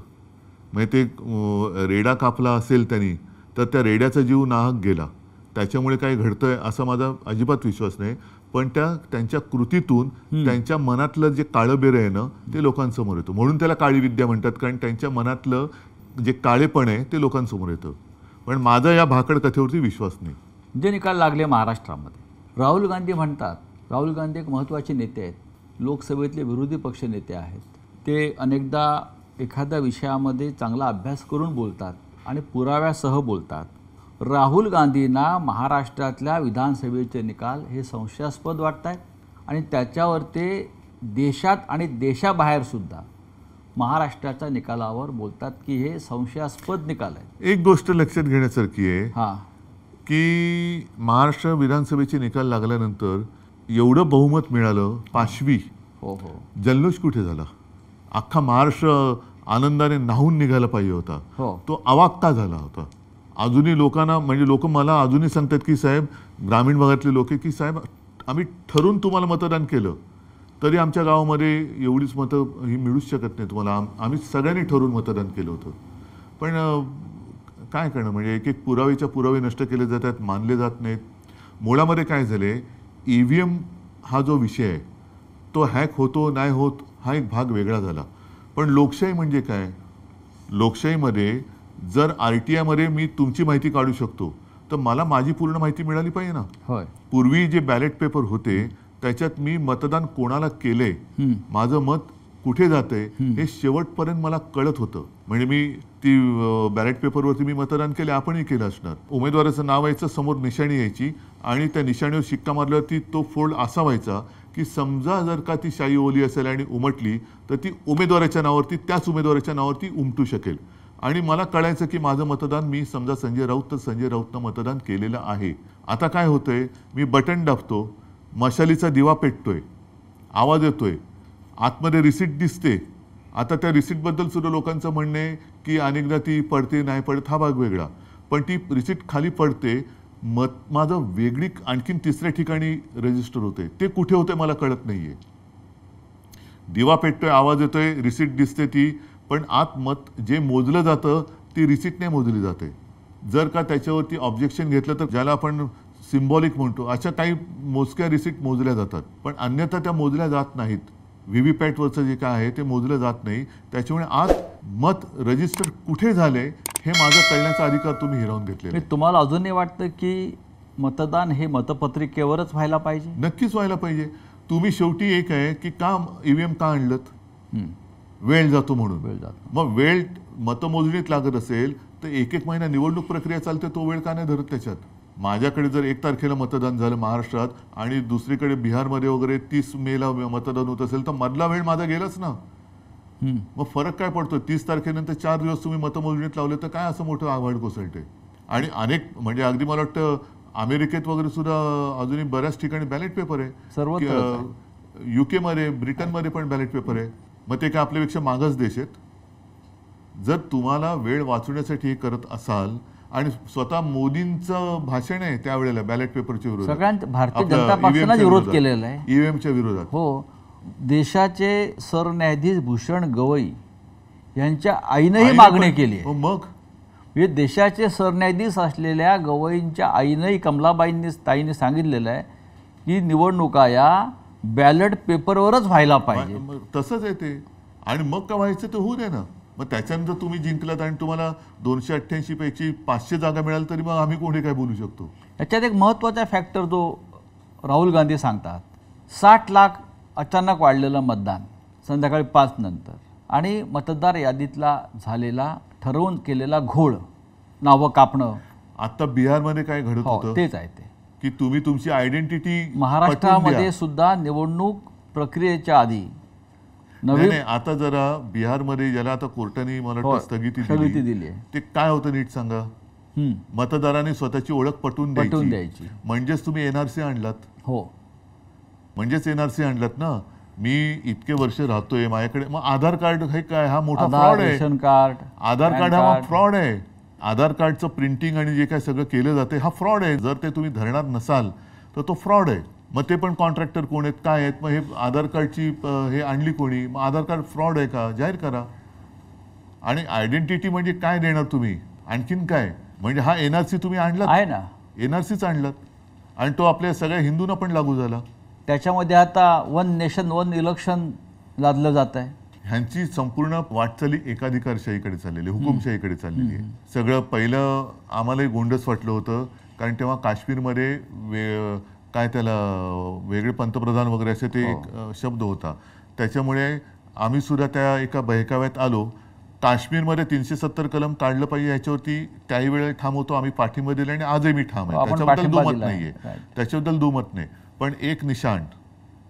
म्हणजे ते रेडा कापला असेल त्यांनी तर त्या रेड्याचा जीव नाहक गेला, त्याच्यामुळे काही घडतंय असा माझा अजिबात विश्वास नाही. पण त्यांच्या कृतीतून त्यांच्या मनातलं जे काळं आहे ना ते लोकांसमोर येतं. म्हणून त्याला काळी विद्या म्हणतात, कारण त्यांच्या मनातलं जे काळेपण आहे ते लोकांसमोर येतं. पण माझा या भाकड कथेवरती विश्वास नाही. जे निकाल लागले महाराष्ट्रामध्ये, राहुल गांधी म्हणतात, राहुल गांधी एक महत्त्वाचे नेते आहेत, लोकसभेतले विरोधी पक्ष नेते आहेत. ते अनेकदा एखाद्या विषयामध्ये चांगला अभ्यास करून बोलतात आणि पुराव्यासह बोलतात. राहुल गांधींना महाराष्ट्रातल्या विधानसभेचे निकाल हे संशयास्पद वाटत आहेत आणि त्याच्यावर ते देशात आणि देशाबाहेरसुद्धा महाराष्ट्राच्या निकालावर बोलतात की हे संशयास्पद निकाल आहे. एक गोष्ट लक्षात घेण्यासारखी आहे की महाराष्ट्र विधानसभेचे निकाल लागल्यानंतर एवढं बहुमत मिळालं, 5वी जल्लोष कुठे झाला? अख्खा महाराष्ट्र आनंदाने न्हावून निघायला पाहिजे होता, तो अवाक्ता झाला होता. अजूनही लोकांना, म्हणजे लोक मला अजूनही सांगतात की साहेब, ग्रामीण भागातले लोक की साहेब आम्ही ठरून तुम्हाला मतदान केलं तरी आमच्या गावामध्ये एवढीच मतं ही मिळूच शकत नाही तुम्हाला, आम्ही सगळ्यांनी ठरवून मतदान केलं होतं. पण काय करणं, म्हणजे एक एक पुरावेच्या पुरावे नष्ट केले जातात, मानले जात नाहीत. मुळामध्ये काय झाले, EVM हा जो विषय आहे तो हॅक होतो नाही होत हा एक भाग वेगळा झाला. पण लोकशाही म्हणजे काय? लोकशाहीमध्ये जर RTI मध्ये मी तुमची माहिती काढू शकतो तर मला माझी पूर्ण माहिती मिळाली पाहिजे ना. पूर्वी जे बॅलेट पेपर होते त्याच्यात मी मतदान कोणाला केले, माझं मत कुठे जाते हे शेवटपर्यंत मला कळत होतं. म्हणजे मी ती बॅलेट पेपरवरती मी मतदान केले, आपणही केलं असणार. उमेदवाराचं नाव यायचं, समोर निशाणी यायची आणि त्या निशाणीवर शिक्का मारल्यावरती तो फोल्ड असा व्हायचा की समजा जर का ती शाई ओली असेल आणि उमटली तर ती उमेदवाराच्या नावावरती, त्याच उमेदवाराच्या नावावरती उमटू शकेल. आणि मला कळायचं की माझं मतदान, मी समजा संजय राऊत तर संजय राऊतनं मतदान केलेलं आहे. आता काय होतंय, मी बटन दाबतो, मशालीचा दिवा पेटतोय, आवाज येतोय, आतमध्ये रिसीट दिसते. आता त्या रिसीटबद्दल सुद्धा लोकांचं म्हणणं आहे की अनेकदा ती पडते नाही पडत हा भाग वेगळा, पण ती रिसीट खाली पडते, माझं वेगळी आणखीन तिसऱ्या ठिकाणी रजिस्टर होते. ते कुठे होते मला कळत नाहीये. दिवा पेटतोय, आवाज येतोय, रिसीट दिसते ती, पण आत मत जे मोजलं जातं ती रिसीटने मोजली जाते. जर का त्याच्यावरती ऑब्जेक्शन घेतलं तर ज्याला आपण सिम्बॉलिक म्हणतो, अशा काही मोजक्या रिसीट मोजल्या जातात, पण अन्यथा त्या मोजल्या जात नाहीत. व्हीव्हीपॅटवरचं जे काय आहे ते मोजलं जात नाही. त्याच्यामुळे आत मत रजिस्टर कुठे झाले हे माझं कळण्याचा अधिकार तुम्ही हिरावून घेतलेला आहे. तुम्हाला अजूनही वाटतं की मतदान हे मतपत्रिकेवरच व्हायला पाहिजे? नक्कीच व्हायला पाहिजे. तुम्ही शेवटी एक आहे की का ईव्हीएम का आणलत? वेळ जातो म्हणून. वेळ जातो. मग वेळ मतमोजणीत लागत असेल तर एक एक महिना निवडणूक प्रक्रिया चालते, तो वेळ का नाही धरत त्याच्यात? माझ्याकडे जर 1 तारखेला मतदान झालं महाराष्ट्रात आणि दुसरीकडे बिहारमध्ये वगैरे 30 मेला मतदान होत असेल तर मधला वेळ माझा गेलाच ना. मग फरक काय पडतो? 30 तारखेनंतर 4 दिवस तुम्ही मतमोजणीत लावले तर काय असं मोठं आव्हाड कोसळते? आणि अनेक म्हणजे अगदी मला वाटतं अमेरिकेत वगैरे सुद्धा अजूनही बऱ्याच ठिकाणी बॅलेट पेपर आहे. UK मध्ये, ब्रिटनमध्ये पण बॅलेट पेपर आहे. मग ते काय आपल्यापेक्षा मागच देश आहेत? जर तुम्हाला वेळ वाचवण्यासाठी हे करत असाल, आणि स्वतः मोदींचं भाषण आहे त्यावेळेला बॅलेट पेपरच्या विरोधात, सगळ्यांत भारतीय जनता पक्षाने विरोध केलेला आहे ईव्हीएमच्या विरोधात. हो. देशाचे सरन्यायाधीश भूषण गवई यांच्या आईनंही मागणी केली आहे. मग हे देशाचे सरन्यायाधीश असलेल्या गवईंच्या आईनंही, ताईंनी सांगितलेलं आहे की निवडणुका या बॅलेट पेपरवरच व्हायला पाहिजे. तसंच आहे ते. आणि मग का व्हायचं ते होऊ दे ना. मग त्याच्यानंतर तुम्ही जिंकलात आणि तुम्हाला 288 पैकी 500 जागा मिळाल तरी मग आम्ही कोणी काय बोलू शकतो? याच्यात एक महत्त्वाचा फॅक्टर जो राहुल गांधी सांगतात, 60 लाख अचानक वाढलेलं मतदान संध्याकाळी 5 नंतर, आणि मतदार यादीतला झालेला ठरवून केलेला घोळ, नावं कापणं. आता बिहारमध्ये काय घडत होतं तेच आहे ते की तुम्ही तुमची आयडेंटिटी, महाराष्ट्रामध्ये सुद्धा निवडणूक प्रक्रियेच्या आधी नाही, आता जरा बिहारमध्ये ज्याला आता कोर्टाने मला वाटतं स्थगिती दिली आहे, ते काय होतं नीट सांगा? मतदारांनी स्वतःची ओळख पटवून द्यायची. म्हणजेच तुम्ही एनआरसी आणलात. हो, म्हणजेच एनआरसी आणलात ना. मी इतके वर्ष राहतोय, माझ्याकडे मग आधार कार्ड हे काय? हा मोठा फ्रॉड आहे. रेशन कार्ड, आधार कार्ड हा फ्रॉड आहे. आधार कार्डचं प्रिंटिंग आणि जे काय सगळं केलं जाते हा फ्रॉड आहे. जर ते तुम्ही धरणार नसाल तर तो फ्रॉड आहे. मग ते पण कॉन्ट्रॅक्टर कोण आहेत, काय आहेत, मग हे आधार कार्डची हे आणली कोणी? मग आधार कार्ड फ्रॉड आहे का जाहीर करा. आणि आयडेंटिटी म्हणजे काय देणार तुम्ही? आणखीन काय? म्हणजे हा एनआरसी तुम्ही आणलात आहे ना, एनआरसीच आणलात आणि तो आपल्या सगळ्या हिंदूंना पण लागू झाला. त्याच्यामध्ये आता 1 नेशन 1 इलेक्शन लादलं जात आहे. ह्यांची संपूर्ण वाटचाली एकाधिकारशाहीकडे चाललेली, हुकुमशाहीकडे चाललेली आहे. सगळं पहिलं आम्हालाही गोंडस वाटलं होतं, कारण तेव्हा काश्मीरमध्ये काय त्याला वेगळे पंतप्रधान वगैरे असे ते एक शब्द होता. त्याच्यामुळे आम्ही सुद्धा त्या एका बहकाव्यात आलो. काश्मीरमध्ये 370 कलम काढलं पाहिजे याच्यावरती त्याही वेळेला ठाम होतो, आम्ही पाठिंबा दिला आणि आजही मी ठाम आहे. त्याच्याबद्दल दुमत नाहीये, त्याच्याबद्दल दुमत नाही. पण एक निशाण,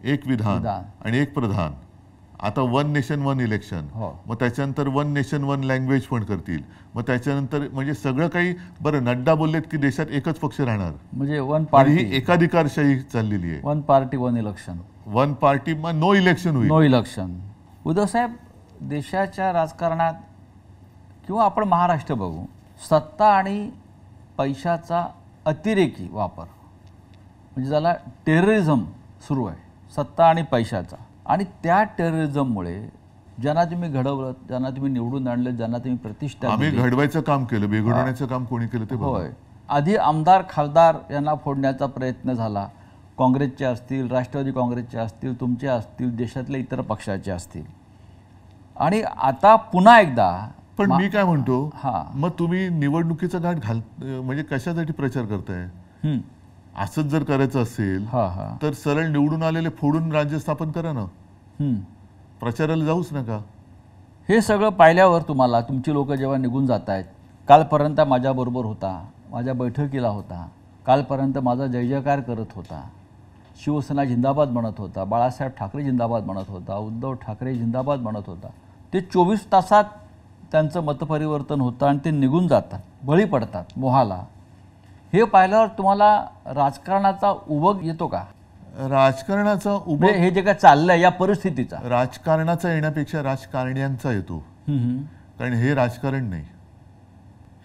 एक विधान आणि एक प्रधान. आता 1 नेशन 1 इलेक्शन, मग त्याच्यानंतर 1 नेशन 1 लँग्वेज पण करतील. मग त्याच्यानंतर म्हणजे सगळं काही. बरं, नड्डा बोललेत की देशात एकच पक्ष राहणार, म्हणजे 1 पार्टी, ही एकाधिकारशाही चाललेली आहे. 1 पार्टी 1 इलेक्शन, 1 पार्टी मग नो इलेक्शन होईल. No election. उद्धव साहेब, देशाच्या राजकारणात किंवा आपण महाराष्ट्र बघू, सत्ता आणि पैशाचा अतिरेकी वापर, म्हणजे ज्याला टेररिझम सुरू आहे, सत्ता आणि पैशाचा. आणि त्या टेररिझममुळे ज्यांना तुम्ही घडवलं, ज्यांना तुम्ही निवडून आणलं, ज्यांना तुम्ही प्रतिष्ठा, आम्ही घडवायचं काम केलं, बिघडवण्याचं काम कोणी केलं ते होय. आधी आमदार खासदार यांना फोडण्याचा प्रयत्न झाला, काँग्रेसचे असतील, राष्ट्रवादी काँग्रेसचे असतील, तुमचे असतील, देशातल्या इतर पक्षाचे असतील. आणि आता पुन्हा एकदा. पण मी काय म्हणतो, मग तुम्ही निवडणुकीचा घाट म्हणजे कशासाठी प्रचार करताय? असंच जर करायचं असेल तर सरळ निवडून आलेले फोडून राज्य स्थापन करा ना, प्रचाराला जाऊच नका. हे सगळं पाहिल्यावर तुम्हाला, तुमची लोक जेव्हा निघून जात आहेत, कालपर्यंत माझ्याबरोबर होता, माझ्या बैठकीला होता, कालपर्यंत माझा जय जयकार करत होता, शिवसेना जिंदाबाद म्हणत होता, बाळासाहेब ठाकरे जिंदाबाद म्हणत होता, उद्धव ठाकरे जिंदाबाद म्हणत होता, ते 24 तासात त्यांचं मतपरिवर्तन होतं आणि ते निघून जातात, बळी पडतात मोहाला. हे पाहिल्यावर तुम्हाला राजकारणाचा उबग येतो का? राजकारणाचा म्हणजे हे जे काय चाललंय या परिस्थितीचा राजकारणाचा येण्यापेक्षा राजकारण्यांचा येतो. कारण हे राजकारण नाही,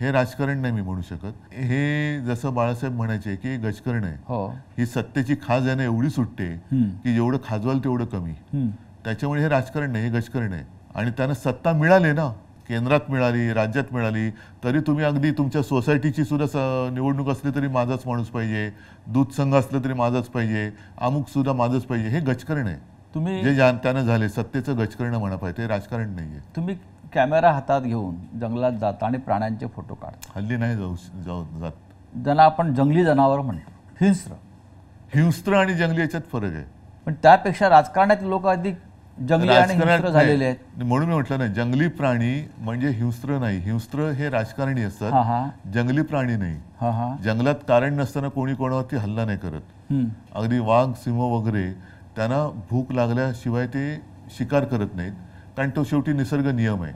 हे राजकारण नाही मी म्हणू शकत. हे जसं बाळासाहेब म्हणायचे की गजकरण आहे. हो, ही सत्तेची खाज याने एवढी सुटते की जेवढं खाजवाल तेवढं कमी. त्याच्यामुळे हे राजकारण नाही, हे गजकरण आहे. आणि त्यांना सत्ता मिळाली ना, केंद्रात मिळाली, राज्यात मिळाली, तरी तुम्ही अगदी तुमच्या सोसायटीची सुद्धा निवडणूक असली तरी माझाच माणूस पाहिजे, दूध संघ असलं तरी माझाच पाहिजे, अमुक सुद्धा माझंच पाहिजे. हे गजकरण आहे. तुम्ही जे त्यानं झाले सत्तेचं गजकरण म्हणा पाहिजे, ते राजकारण नाहीये. तुम्ही कॅमेरा हातात घेऊन जंगलात जाता आणि प्राण्यांचे फोटो काढता. हल्ली नाही जात. ज्यांना आपण जंगली जनावर म्हणतो, हिंस्त्र आणि जंगली याच्यात फरक आहे. पण त्यापेक्षा राजकारणातील लोक अधिक जंगली आणि हिंस्त्र झालेले आहेत. म्हणून मी म्हटलं ना, जंगली प्राणी म्हणजे हिंस्त्र नाही. हिंस्त्र हे राजकारणी असतात, जंगली प्राणी नाही. जंगलात कारण नसताना कोणी कोणावरती हल्ला नाही करत. अगदी वाघ, सिंह वगैरे त्यांना भूक लागल्याशिवाय ते शिकार करत नाहीत, कारण तो शेवटी निसर्ग नियम आहे.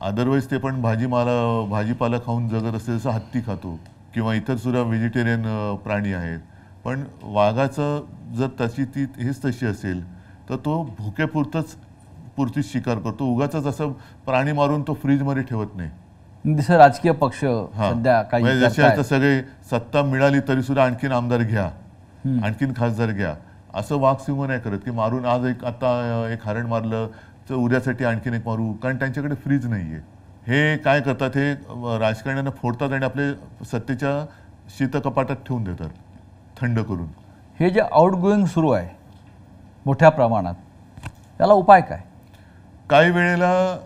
अदरवाईज ते पण भाजीपाला खाऊन जगत असते, जसं हत्ती खातो किंवा इतर सुद्धा व्हेजिटेरियन प्राणी आहेत. पण वाघाचं जर त्याची हेच तशी असेल तर तो भुकेपुरतीच शिकार करतो. उगाच असं प्राणी मारून तो फ्रीजमध्ये ठेवत नाही. जसं राजकीय पक्ष सध्या काही जसे आता सगळे सत्ता मिळाली तरी सुद्धा आणखीन आमदार घ्या, आणखीन खासदार घ्या, असं वाघ सिंह नाही करत की मारून आज आता एक हरण मारलं तर उद्यासाठी आणखीन एक मारू, कारण त्यांच्याकडे फ्रीज नाहीये. हे काय करतात, हे राजकारण्यांना फोडतात आणि आपले सत्तेच्या शीतकपाटात ठेवून देतात थंड करून. हे जे आउटगोईंग सुरू आहे मोठ्या प्रमाणात, त्याला उपाय काय? काही वेळेला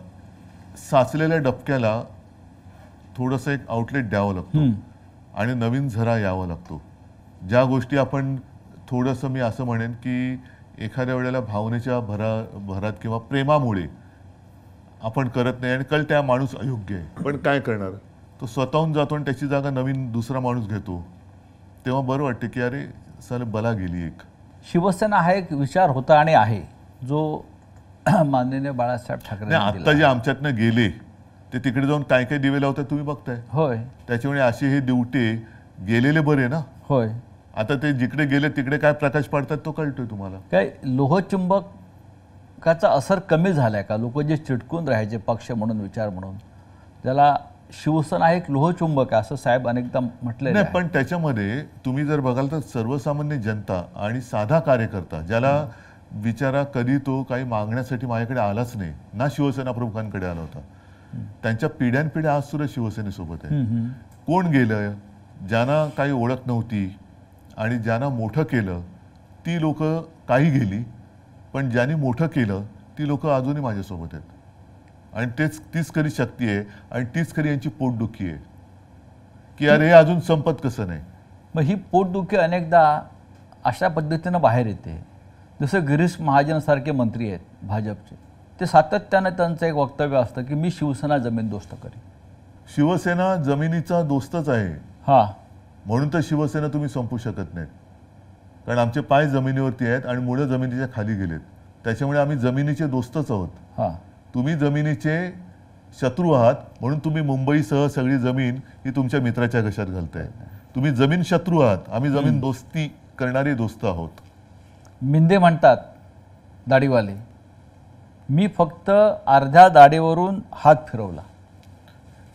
साचलेल्या डबक्याला थोडंसं एक आउटलेट द्यावं लागतं आणि नवीन झरा यावं लागतो. ज्या गोष्टी आपण थोडंसं, मी असं म्हणेन की एखाद्या वेळेला भावनेच्या भरात किंवा प्रेमामुळे आपण करत नाही आणि कळ त्या माणूस अयोग्य आहे, पण काय करणार, तो स्वतःहून जातो आणि त्याची जागा नवीन दुसरा माणूस घेतो. तेव्हा बरं वाटते की अरे साले बला गेली एक. शिवसेना हा एक विचार होता आणि आहे जो माननीय बाळासाहेब ठाकरे आता जे आमच्यातनं गेले ते तिकडे जाऊन काय काय दिवे लावतात तुम्ही बघताय. होय, त्याच्यामुळे असे हे दिवटे गेलेले बरे ना. होय, आता ते जिकडे गेले तिकडे काय प्रकाश पडतात तो कळतोय तुम्हाला. काय लोहचुंबकाचा असर कमी झालाय का? लोक जे चिटकून राहायचे पक्ष म्हणून, विचार म्हणून, ज्याला शिवसेना एक लोहचुंबक आहे असं साहेब अनेकदा म्हटले नाही. पण त्याच्यामध्ये तुम्ही जर बघाल तर सर्वसामान्य जनता आणि साधा कार्यकर्ता, ज्याला बिचारा कधी तो काही मागण्यासाठी माझ्याकडे आलाच नाही ना, शिवसेना प्रमुखांकडे आला होता, त्यांच्या पिढ्यानपिढ्या आज सुद्धा शिवसेनेसोबत आहे. कोण गेलं, ज्यांना काही ओळख नव्हती आणि ज्यांना मोठं केलं ती लोक काही गेली, पण ज्यांनी मोठं केलं ती लोक अजूनही माझ्यासोबत आहेत. आणि तीच खरी शक्ती आहे आणि तीच खरी यांची पोटदुखी आहे की अरे हे अजून संपत कसं नाही. मग ही पोटदुखी अनेकदा अशा पद्धतीनं बाहेर येते. जसं गिरीश महाजनसारखे मंत्री आहेत भाजपचे, ते सातत्यानं त्यांचं एक वक्तव्य असतं की मी शिवसेना जमीन दोस्त करेन. शिवसेना जमिनीचा दोस्तच आहे. म्हणून तर शिवसेना तुम्ही संपू शकत नाहीत, कारण आमचे पाय जमिनीवरती आहेत आणि मुळे जमिनीच्या खाली गेलेत. त्याच्यामुळे आम्ही जमिनीचे दोस्तच आहोत. तुम्ही जमिनीचे शत्रू आहात, म्हणून तुम्ही मुंबईसह सगळी जमीन ही तुमच्या मित्राच्या घशात घालताय. तुम्ही जमीन शत्रू आहात, आम्ही जमीन दोस्ती करणारी दोस्त आहोत. मिंदे म्हणतात दाढीवाले, मी फक्त अर्ध्या दाढीवरून हात फिरवला,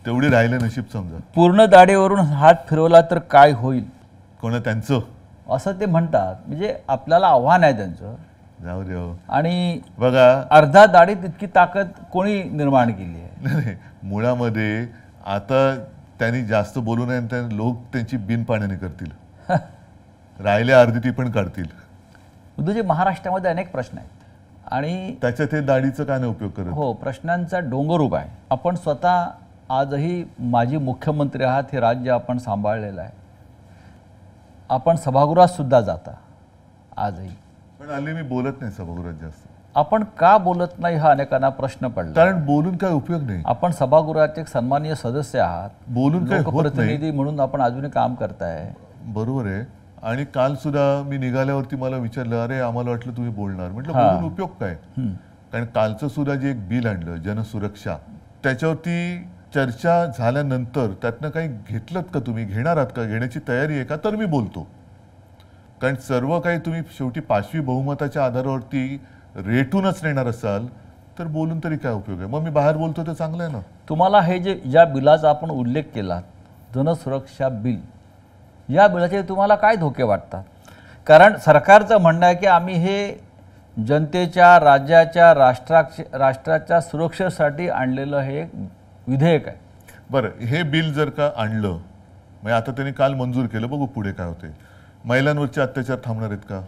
तेवढे राहिले नशीब समजा. पूर्ण दाढीवरून हात फिरवला तर काय होईल? कोणा त्यांचं असं ते म्हणतात. म्हणजे आपल्याला आव्हान आहे त्यांचं. जाऊ दे. आणि बघा, अर्धा दाढीत इतकी ताकद कोणी निर्माण केली आहे? नाही, मुळामध्ये आता त्यांनी जास्त बोलू नये, आणि लोक त्यांची बिनपाण्याने करतील. राहिल्या अर्धी ती पण काढतील. उद्धवजी, महाराष्ट्रामध्ये अनेक प्रश्न आहेत आणि त्याच्यात हे दाढीचं काय नाही उपयोग करत. हो, प्रश्नांचा डोंगर उभा आहे. आपण स्वतः आजही माजी मुख्यमंत्री आहात, हे राज्य आपण सांभाळलेलं आहे. आपण सभागृहात सुद्धा जाता आजही, पण हल्ली मी बोलत नाही सभागृहात जास्त. आपण का बोलत नाही हा अनेकांना प्रश्न पडला. कारण बोलून काय उपयोग नाही. आपण सभागृहाचे एक सन्माननीय सदस्य आहात, बोलून काय होत नाही. लोकप्रतिनिधी म्हणून आपण अजूनही काम करताय. बरोबर आहे. आणि काल सुद्धा मी निघाल्यावरती मला विचारलं, अरे आम्हाला वाटलं तुम्ही बोलणार. म्हटलं बोलून उपयोग काय? कारण कालचं सुद्धा जे एक बिल आणलं जनसुरक्षा, त्याच्यावरती चर्चा झाल्यानंतर त्यातनं काही घेतलं का तुम्ही, घेणार आहात का, घेण्याची तयारी आहे का, तर मी बोलतो. कारण सर्व काही तुम्ही शेवटी 5वी बहुमताच्या आधारावरती रेटूनच नेणार असाल तर बोलून तरी काय उपयोग आहे. मग मी बाहेर बोलतो तर चांगलं आहे ना. तुम्हाला हे जे ज्या बिलाचा आपण उल्लेख केला, जनसुरक्षा बिल, या बिलाचे तुम्हाला काय धोके वाटतात? कारण सरकारचं म्हणणं आहे की आम्ही हे जनतेच्या, राज्याच्या, राष्ट्राच्या सुरक्षेसाठी आणलेलं हे एक विधेयक आहे. बरं, हे बिल जर का आणलं, म्हणजे आता त्यांनी काल मंजूर केलं, बघू पुढे काय होते. महिलांवरचे अत्याचार थांबणार आहेत का?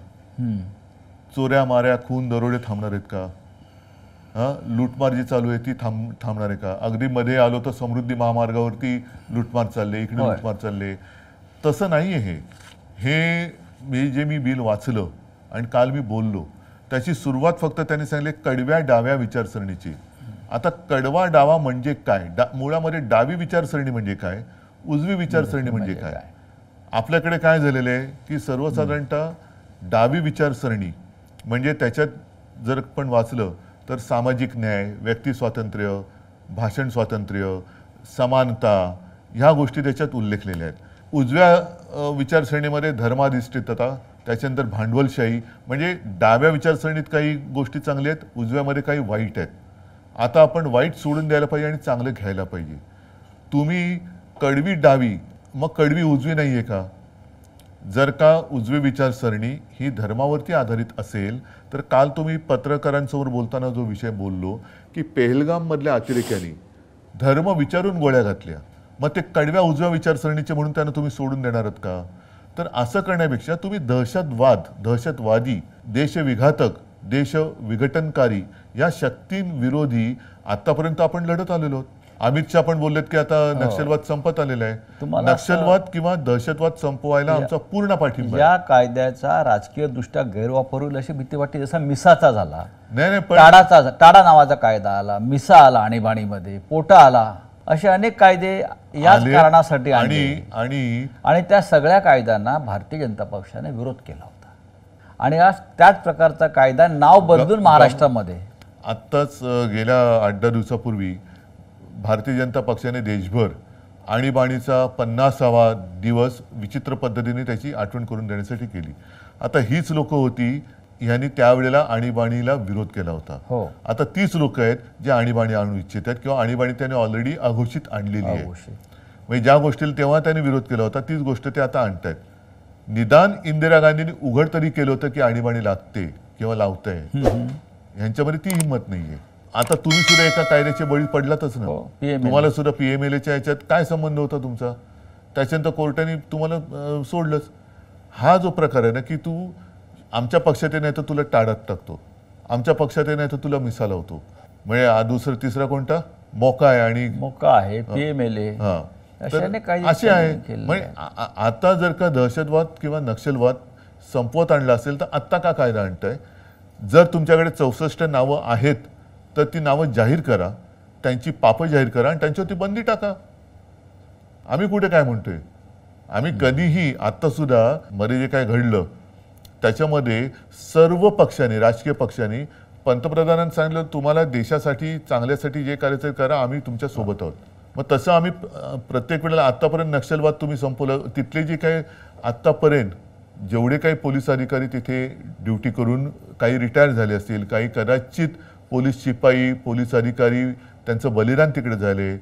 चोऱ्या माऱ्या, खून, दरोडे थांबणार आहेत का? लूटमार जी चालू आहे ती थांबणार आहे का? अगदी मध्ये आलो तर समृद्धी महामार्गावरती लूटमार चालले, इकडे लूटमार चालले. तसं नाही आहे हे. मी बिल वाचलं आणि काल मी बोललो, त्याची सुरुवात फक्त त्यांनी सांगितले कडव्या डाव्या विचारसरणीची. आता कडवा डावा म्हणजे काय? मुळामध्ये डावी विचारसरणी म्हणजे काय, उजवी विचारसरणी म्हणजे काय? आपल्याकडे काय झालेलं आहे की सर्वसाधारणतः डावी विचारसरणी म्हणजे त्याच्यात जर पण वाचलं तर सामाजिक न्याय, व्यक्ती स्वातंत्र्य, भाषण स्वातंत्र्य, समानता, ह्या गोष्टी त्याच्यात उल्लेखलेल्या आहेत. उजव्या विचारसरणीमध्ये धर्माधिष्ठितता, त्याच्यानंतर भांडवलशाही. म्हणजे डाव्या विचारसरणीत काही गोष्टी चांगल्या आहेत, उजव्यामध्ये काही वाईट आहेत. आता आपण वाईट सोडून द्यायला पाहिजे आणि चांगलं घ्यायला पाहिजे. तुम्ही कडवी डावी, मग कडवी उजवी नाही आहे का? जर का उजवी विचारसरणी ही धर्मावरती आधारित असेल तर काल तुम्ही पत्रकारांसमोर बोलताना जो विषय बोललो की पेहलगाममधल्या अतिरेक्यांनी धर्म विचारून गोळ्या घातल्या, मग ते कडव्या उजव्या विचारसरणीचे म्हणून त्यांना तुम्ही सोडून देणार आहात का? तर असं करण्यापेक्षा तुम्ही दहशतवादी, देशविघातक, देश विघटनकारी या शक्तींविरोधी आतापर्यंत आपण लढत आलेलो आहोत. अमित शहा पण बोललेत की आता नक्षलवाद संपत आलेला आहे. नक्षलवाद किंवा दहशतवाद संपवायला आमचा पूर्ण पाठिंबा. या कायद्याचा राजकीय दृष्ट्या गैरवापर होईल अशी भीती वाटते. जसा मिसाचा झाला, नाही, टाडा नावाचा कायदा आला, मिसा आला, आणीबाणीमध्ये पोटा आला, असे अनेक कायदे याच कारणासाठी आणि त्या सगळ्या कायद्यांना भारतीय जनता पक्षाने विरोध केला होता. आणि आज त्याच प्रकारचा कायदा नाव बदलून महाराष्ट्रामध्ये आत्ताच गेल्या 8-10 दिवसापूर्वी भारतीय जनता पक्षाने देशभर आणीबाणीचा 50वा दिवस विचित्र पद्धतीने त्याची आठवण करून देण्यासाठी केली. आता हीच लोक होती यांनी त्यावेळेला आणीबाणीला विरोध केला होता. आता तीच लोक आहेत जे आणीबाणी आणू इच्छित आहेत किंवा आणीबाणी त्यांनी ऑलरेडी अघोषित आणलेली आहे. म्हणजे ज्या गोष्टीला तेव्हा त्यांनी विरोध केला होता तीच गोष्ट ते आता आणतायत. निदान इंदिरा गांधींनी उघड तरी केलं होतं की आणीबाणी लागते किंवा लावतंय, ह्यांच्यामध्ये ती हिंमत नाहीये. आता तुम्ही सुद्धा एका कायद्याचे बळी पडलातच ना. तुम्हाला सुद्धा PMLAच्या ह्याच्यात काय संबंध होता तुमचा? त्याच्यानंतर कोर्टाने तुम्हाला सोडलंच. हा जो प्रकार आहे ना की तू आमच्या पक्षात नाही तर तुला टाळात टाकतो, आमच्या पक्षात नाही तर तुला मिसा लावतो, म्हणजे दुसरा तिसरा कोणता मोका आहे आणि मोका आहे PMLA असे आहे. म्हणजे आता जर का दहशतवाद किंवा नक्षलवाद संपवत आणला असेल तर आत्ता का कायदा आणताय? जर तुमच्याकडे 64 नावं आहेत तर ती नावं जाहीर करा, त्यांची पापं जाहीर करा आणि त्यांच्यावरती बंदी टाका. आम्ही कुठे काय म्हणतोय? आम्ही कधीही आत्ता सुद्धा मध्ये जे काय घडलं त्याच्यामध्ये सर्व पक्षांनी, राजकीय पक्षांनी पंतप्रधानांनी सांगितलं तुम्हाला देशासाठी चांगल्यासाठी जे करायचं करा, आम्ही तुमच्या सोबत आहोत. मग तसं आम्ही प्रत्येक वेळेला आत्तापर्यंत नक्षलवाद तुम्ही संपवलं, तिथले जे काही आत्तापर्यंत जेवढे काही पोलीस अधिकारी तिथे ड्युटी करून काही रिटायर झाले असतील, काही कदाचित पोलीस शिपाई, पोलीस अधिकारी त्यांचं बलिदान तिकडे झाले,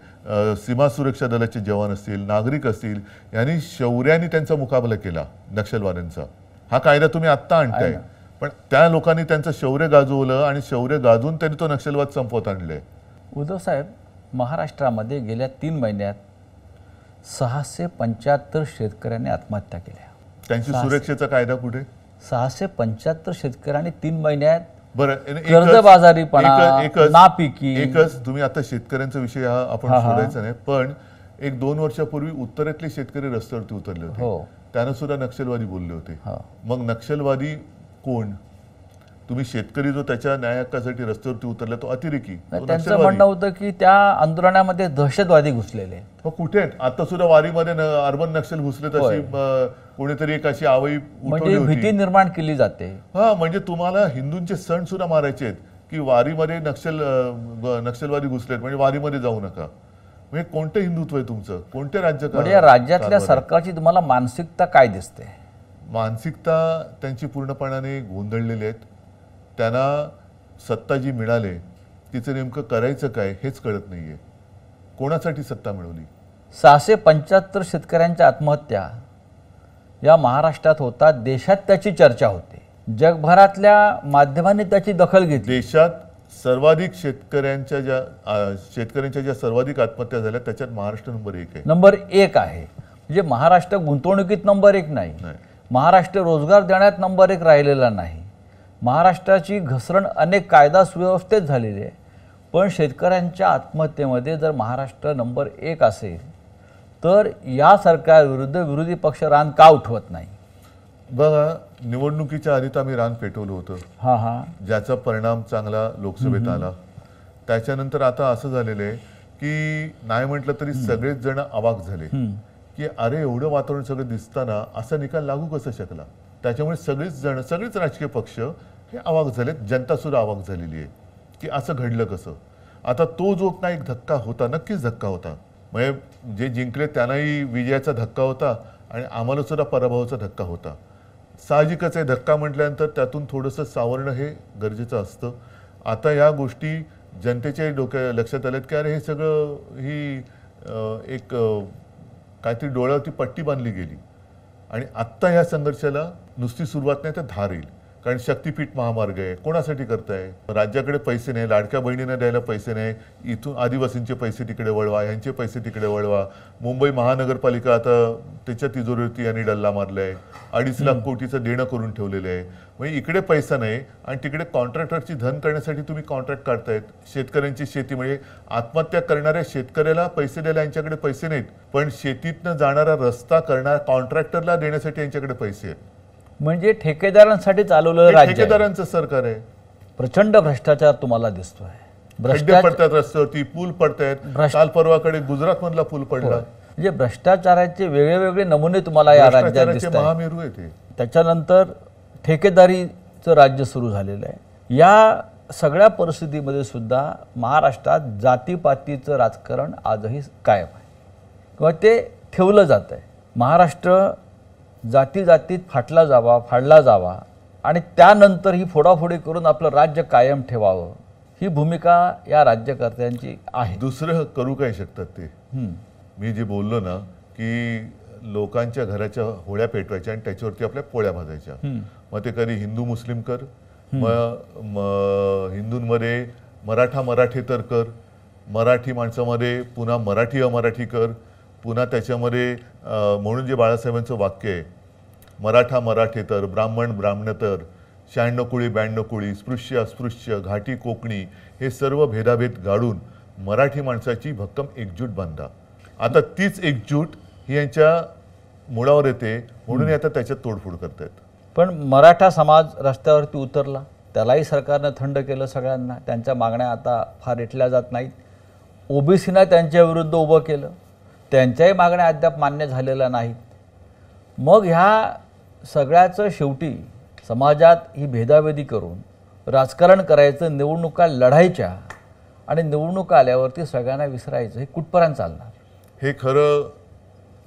सीमा सुरक्षा दलाचे जवान असतील, नागरिक असतील, यांनी शौर्याने त्यांचा मुकाबला केला नक्षलवाद्यांचा. हा कायदा तुम्ही आत्ता आणताय, पण त्या लोकांनी त्यांचं शौर्य गाजवलं आणि शौर्य गाजवून त्यांनी तो नक्षलवाद संपवत आणले. उद्धव साहेब, महाराष्ट्रामध्ये गेल्या 3 महिन्यात 675 शेतकऱ्यांनी आत्महत्या केल्या. त्यांची सुरक्षेचा कायदा कुठे? 675 शेतकऱ्यांनी 3 महिन्यात कर्जबाजारीपणा, नापिकी. एकच तुम्ही आता शेतकऱ्यांचा विषय हा आपण सोडायचा नाही, पण 1-2 वर्षापूर्वी उत्तरेतले शेतकरी रस्त्यावरती उतरले होते, त्यांना सुद्धा नक्षलवादी बोलले होते. मग नक्षलवादी कोण? तुम्ही शेतकरी जो त्याच्या न्याय हक्कासाठी रस्त्यावरती उतरला तो अतिरेकी, तो त्यांचं नक्षलवादी. म्हणणं होतं की त्या आंदोलनामध्ये दहशतवादी घुसलेले. हो, कुठे आहेत आता सुद्धा वारीमध्ये अर्बन नक्षल घुसलेत अशी कोणीतरी एक अशी आवई उठवली म्हणजे होती. भीती निर्माण केली जाते. हा, म्हणजे तुम्हाला हिंदूंचे सण सुद्धा मारायचे आहेत की वारीमध्ये नक्षलवादी घुसलेत म्हणजे वारीमध्ये जाऊ नका. म्हणजे कोणतं हिंदुत्व आहे तुमचं? कोणते राज्य? म्हणजे या राज्यातल्या सरकारची तुम्हाला मानसिकता काय दिसते? मानसिकता त्यांची पूर्णपणाने गोंधळलेली आहेत. त्यांना सत्ता जी मिळाली तिचं नेमकं करायचं काय हेच कळत नाहीये. कोणासाठी सत्ता मिळवली? 675 शेतकऱ्यांच्या आत्महत्या या महाराष्ट्रात होतात. देशात त्याची चर्चा होते. जगभरातल्या माध्यमांनी त्याची दखल घेतली. देशात सर्वाधिक शेतकऱ्यांच्या ज्या सर्वाधिक आत्महत्या झाल्या त्याच्यात महाराष्ट्र नंबर 1 आहे. नंबर 1 आहे. म्हणजे महाराष्ट्र गुंतवणुकीत नंबर 1 नाही. महाराष्ट्र रोजगार देण्यात नंबर 1 राहिलेला नाही. महाराष्ट्राची घसरण अनेक कायदा सुव्यवस्थेत झालेली आहे. पण शेतकऱ्यांच्या आत्महत्येमध्ये जर महाराष्ट्र नंबर 1 असेल तर या सरकारविरुद्ध विरोधी पक्ष रान का उठवत नाही? बघा, निवडणुकीच्या आधी तर आम्ही रान पेटवलं होतं, ज्याचा परिणाम चांगला लोकसभेत आला. त्याच्यानंतर आता असं झालेलं आहे की नाही म्हटलं तरी सगळेच जण अवाक झाले की अरे एवढं वातावरण सगळं दिसताना असा निकाल लागू कसा शकला. त्याच्यामुळे सगळेच राजकीय पक्ष हे अवाक झालेत. जनता सुद्धा अवाक झालेली आहे की असं घडलं कसं. आता तो जो ना एक धक्का होता, नक्कीच धक्का होता. म्हणजे जे जिंकले त्यांनाही विजयाचा धक्का होता आणि आम्हाला सुद्धा पराभवाचा धक्का होता. साहजिकच आहे, धक्का म्हटल्यानंतर त्यातून थोडंसं सावरणं हे गरजेचं असतं. आता या गोष्टी जनतेच्या लक्षात आल्यात की अरे हे सगळं ही एक काहीतरी डोळ्यावरती पट्टी बांधली गेली आणि आत्ता ह्या संघर्षाला नुसती सुरुवात नाही तर धार येईल. कारण शक्तीपीठ महामार्ग आहे, कोणासाठी करताय? राज्याकडे पैसे नाही, लाडक्या बहिणींना द्यायला पैसे नाही, इथून आदिवासींचे पैसे तिकडे वळवा, ह्यांचे पैसे तिकडे वळवा. मुंबई महानगरपालिका आता त्याच्या तिजोरीवरती यांनी डल्ला मारलाय. 2.5 लाख कोटीचं देणं करून ठेवलेलं आहे. म्हणजे इकडे पैसा नाही आणि तिकडे कॉन्ट्रॅक्टरची धन करण्यासाठी तुम्ही कॉन्ट्रॅक्ट काढतायत. शेतकऱ्यांची शेती म्हणजे आत्महत्या करणाऱ्या शेतकऱ्याला पैसे द्यायला यांच्याकडे पैसे नाहीत, पण शेतीतनं जाणारा रस्ता करणाऱ्या कॉन्ट्रॅक्टरला देण्यासाठी यांच्याकडे पैसे आहेत. म्हणजे ठेकेदारांसाठी चालवलेलं राज्य, ठेकेदारांचं सरकार आहे. प्रचंड भ्रष्टाचार तुम्हाला दिसतोय. खड्डे पडतात रस्त्यावरती, पूल पडतायत. काल परवाकडे गुजरात मधला पूल पडला. म्हणजे भ्रष्टाचाराचे वेगळे वेगळे नमूने तुम्हाला या राज्यात दिसतात. महामेरू आहे ते. त्याच्यानंतर ठेकेदारीचं राज्य सुरू झालेलं आहे. या सगळ्या परिस्थितीमध्ये सुद्धा महाराष्ट्रात जातीपातीचं राजकारण आजही कायम आहे किंवा ते ठेवलं जात आहे. महाराष्ट्र जातीत फाडला जावा आणि त्यानंतर ही फोडाफोडी करून आपलं राज्य कायम ठेवावं, ही भूमिका या राज्यकर्त्यांची आहे. दुसरं करू काय शकतात ते? मी जे बोललो ना की लोकांच्या घराच्या होळ्या पेटवायच्या आणि त्याच्यावरती आपल्या पोळ्या भाजायच्या. मग ते कधी हिंदू मुस्लिम कर, मग हिंदूंमध्ये मराठेतर कर, मराठी माणसामध्ये पुन्हा मराठी अमराठी कर, पुन्हा त्याच्यामध्ये म्हणून जे बाळासाहेबांचं वाक्य आहे मराठेतर, ब्राह्मणेतर, 96 कुळी 92 कुळी, स्पृश्य अस्पृश्य, घाटी कोकणी, हे सर्व भेदाभेद गाडून मराठी माणसाची भक्कम एकजूट बांधा. आता तीच एकजूट ही यांच्या मुळावर येते म्हणून आता त्याच्यात तोडफोड करतायत. पण मराठा समाज रस्त्यावरती उतरला, त्यालाही सरकारनं थंड केलं सगळ्यांना. त्यांच्या मागण्या आता फार रेटल्या जात नाहीत. ओबीसीना त्यांच्या विरुद्ध उभं केलं, त्यांच्याही मागण्या अद्याप मान्य झालेल्या नाहीत. मग ह्या सगळ्याचं शेवटी समाजात ही भेदाभेदी करून राजकारण करायचं, निवडणुका लढायच्या आणि निवडणुका आल्यावरती सगळ्यांना विसरायचं, हे कुठपर्यंत चालणार? हे खरं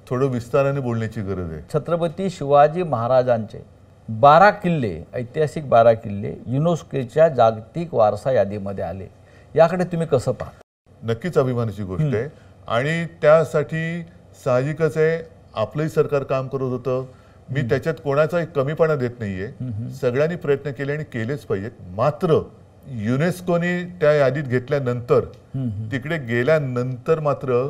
थोडं विस्ताराने बोलण्याची गरज आहे. छत्रपती शिवाजी महाराजांचे 12 किल्ले, ऐतिहासिक 12 किल्ले युनेस्कोच्या जागतिक वारसा यादीमध्ये आले. याकडे तुम्ही कसं पाहता? नक्कीच अभिमानाची गोष्ट आहे आणि त्यासाठी साहजिकच आहे आपलंही सरकार काम करत होतं. मी त्याच्यात कोणाचाही कमीपणा देत नाहीये. सगळ्यांनी प्रयत्न केले आणि केलेच पाहिजेत. मात्र युनेस्कोने त्या यादीत घेतल्यानंतर तिकडे गेल्यानंतर मात्र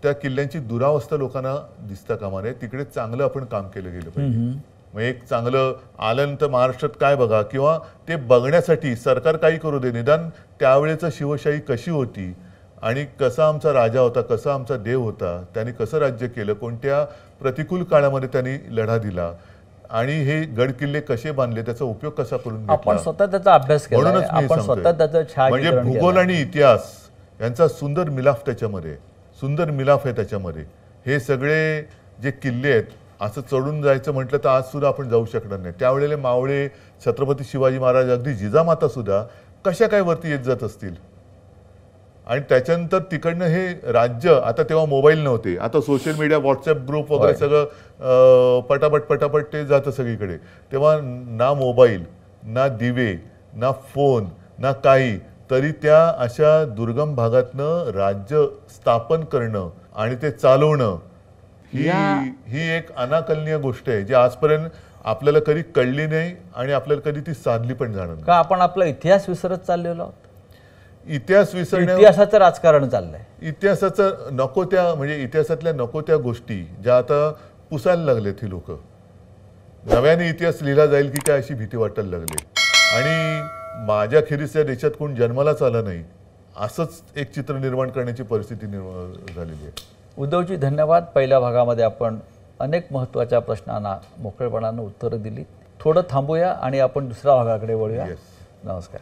त्या किल्ल्यांची दुरावस्था लोकांना दिसता कामा नये. तिकडे चांगलं आपण काम केलं गेलं पाहिजे. मग एक चांगलं आल्यानंतर महाराष्ट्रात काय बघा किंवा ते बघण्यासाठी सरकार काही करू दे, निदान त्यावेळेचं शिवशाही कशी होती आणि कसा आमचा राजा होता, कसा आमचा देव होता, त्यांनी कसं राज्य केलं, कोणत्या प्रतिकूल काळामध्ये त्यांनी लढा दिला, आणि हे गड किल्ले कसे बांधले, त्याचा उपयोग कसा करून आपण घेतला, स्वतः त्याचा अभ्यास केला, म्हणूनच मी हे आपण स्वतः त्याचं सांगतोय. म्हणजे छायाचित्रण भूगोल केलं. आणि इतिहास यांचा सुंदर मिलाफ त्याच्यामध्ये, सुंदर मिलाफ आहे त्याच्यामध्ये. हे सगळे जे किल्ले आहेत, असं चढून जायचं म्हटलं तर आज सुद्धा आपण जाऊ शकणार नाही. त्यावेळेला मावळे, छत्रपती शिवाजी महाराज, अगदी जिजामाता सुद्धा कशा काय वरती येत जात असतील. आणि त्याच्यानंतर तिकडनं हे राज्य, आता तेव्हा मोबाईल नव्हते, आता सोशल मीडिया, व्हॉट्सअप ग्रुप वगैरे सगळं पटापट ते जातं सगळीकडे. तेव्हा ना मोबाईल, ना दिवे, ना फोन, ना काही, तरी त्या अशा दुर्गम भागातनं राज्य स्थापन करणं आणि ते चालवणं ही एक अनाकलनीय गोष्ट आहे, जी आजपर्यंत आपल्याला कधी कळली नाही आणि आपल्याला कधी ती साधली पण जाणार नाही. का आपण आपला इतिहास विसरत चाललेलो आहोत? इतिहास विसरण्या, इतिहासाचं राजकारण चाललंय. इतिहासाचं नको त्या, म्हणजे इतिहासातल्या नको त्या गोष्टी ज्या आता पुसायला लागलेत ही लोक. नव्याने इतिहास लिहिला जाईल की काय अशी भीती वाटायला लागली. आणि माझ्या खेरीस या देशात कोण जन्मालाच आलं नाही असंच एक चित्र निर्माण करण्याची परिस्थिती निर्माण झालेली आहे. उद्धवजी धन्यवाद. पहिल्या भागामध्ये आपण अनेक महत्त्वाच्या प्रश्नांना मोकळेपणानं उत्तरं दिली. थोडं थांबूया आणि आपण दुसऱ्या भागाकडे वळूया. Yes. नमस्कार.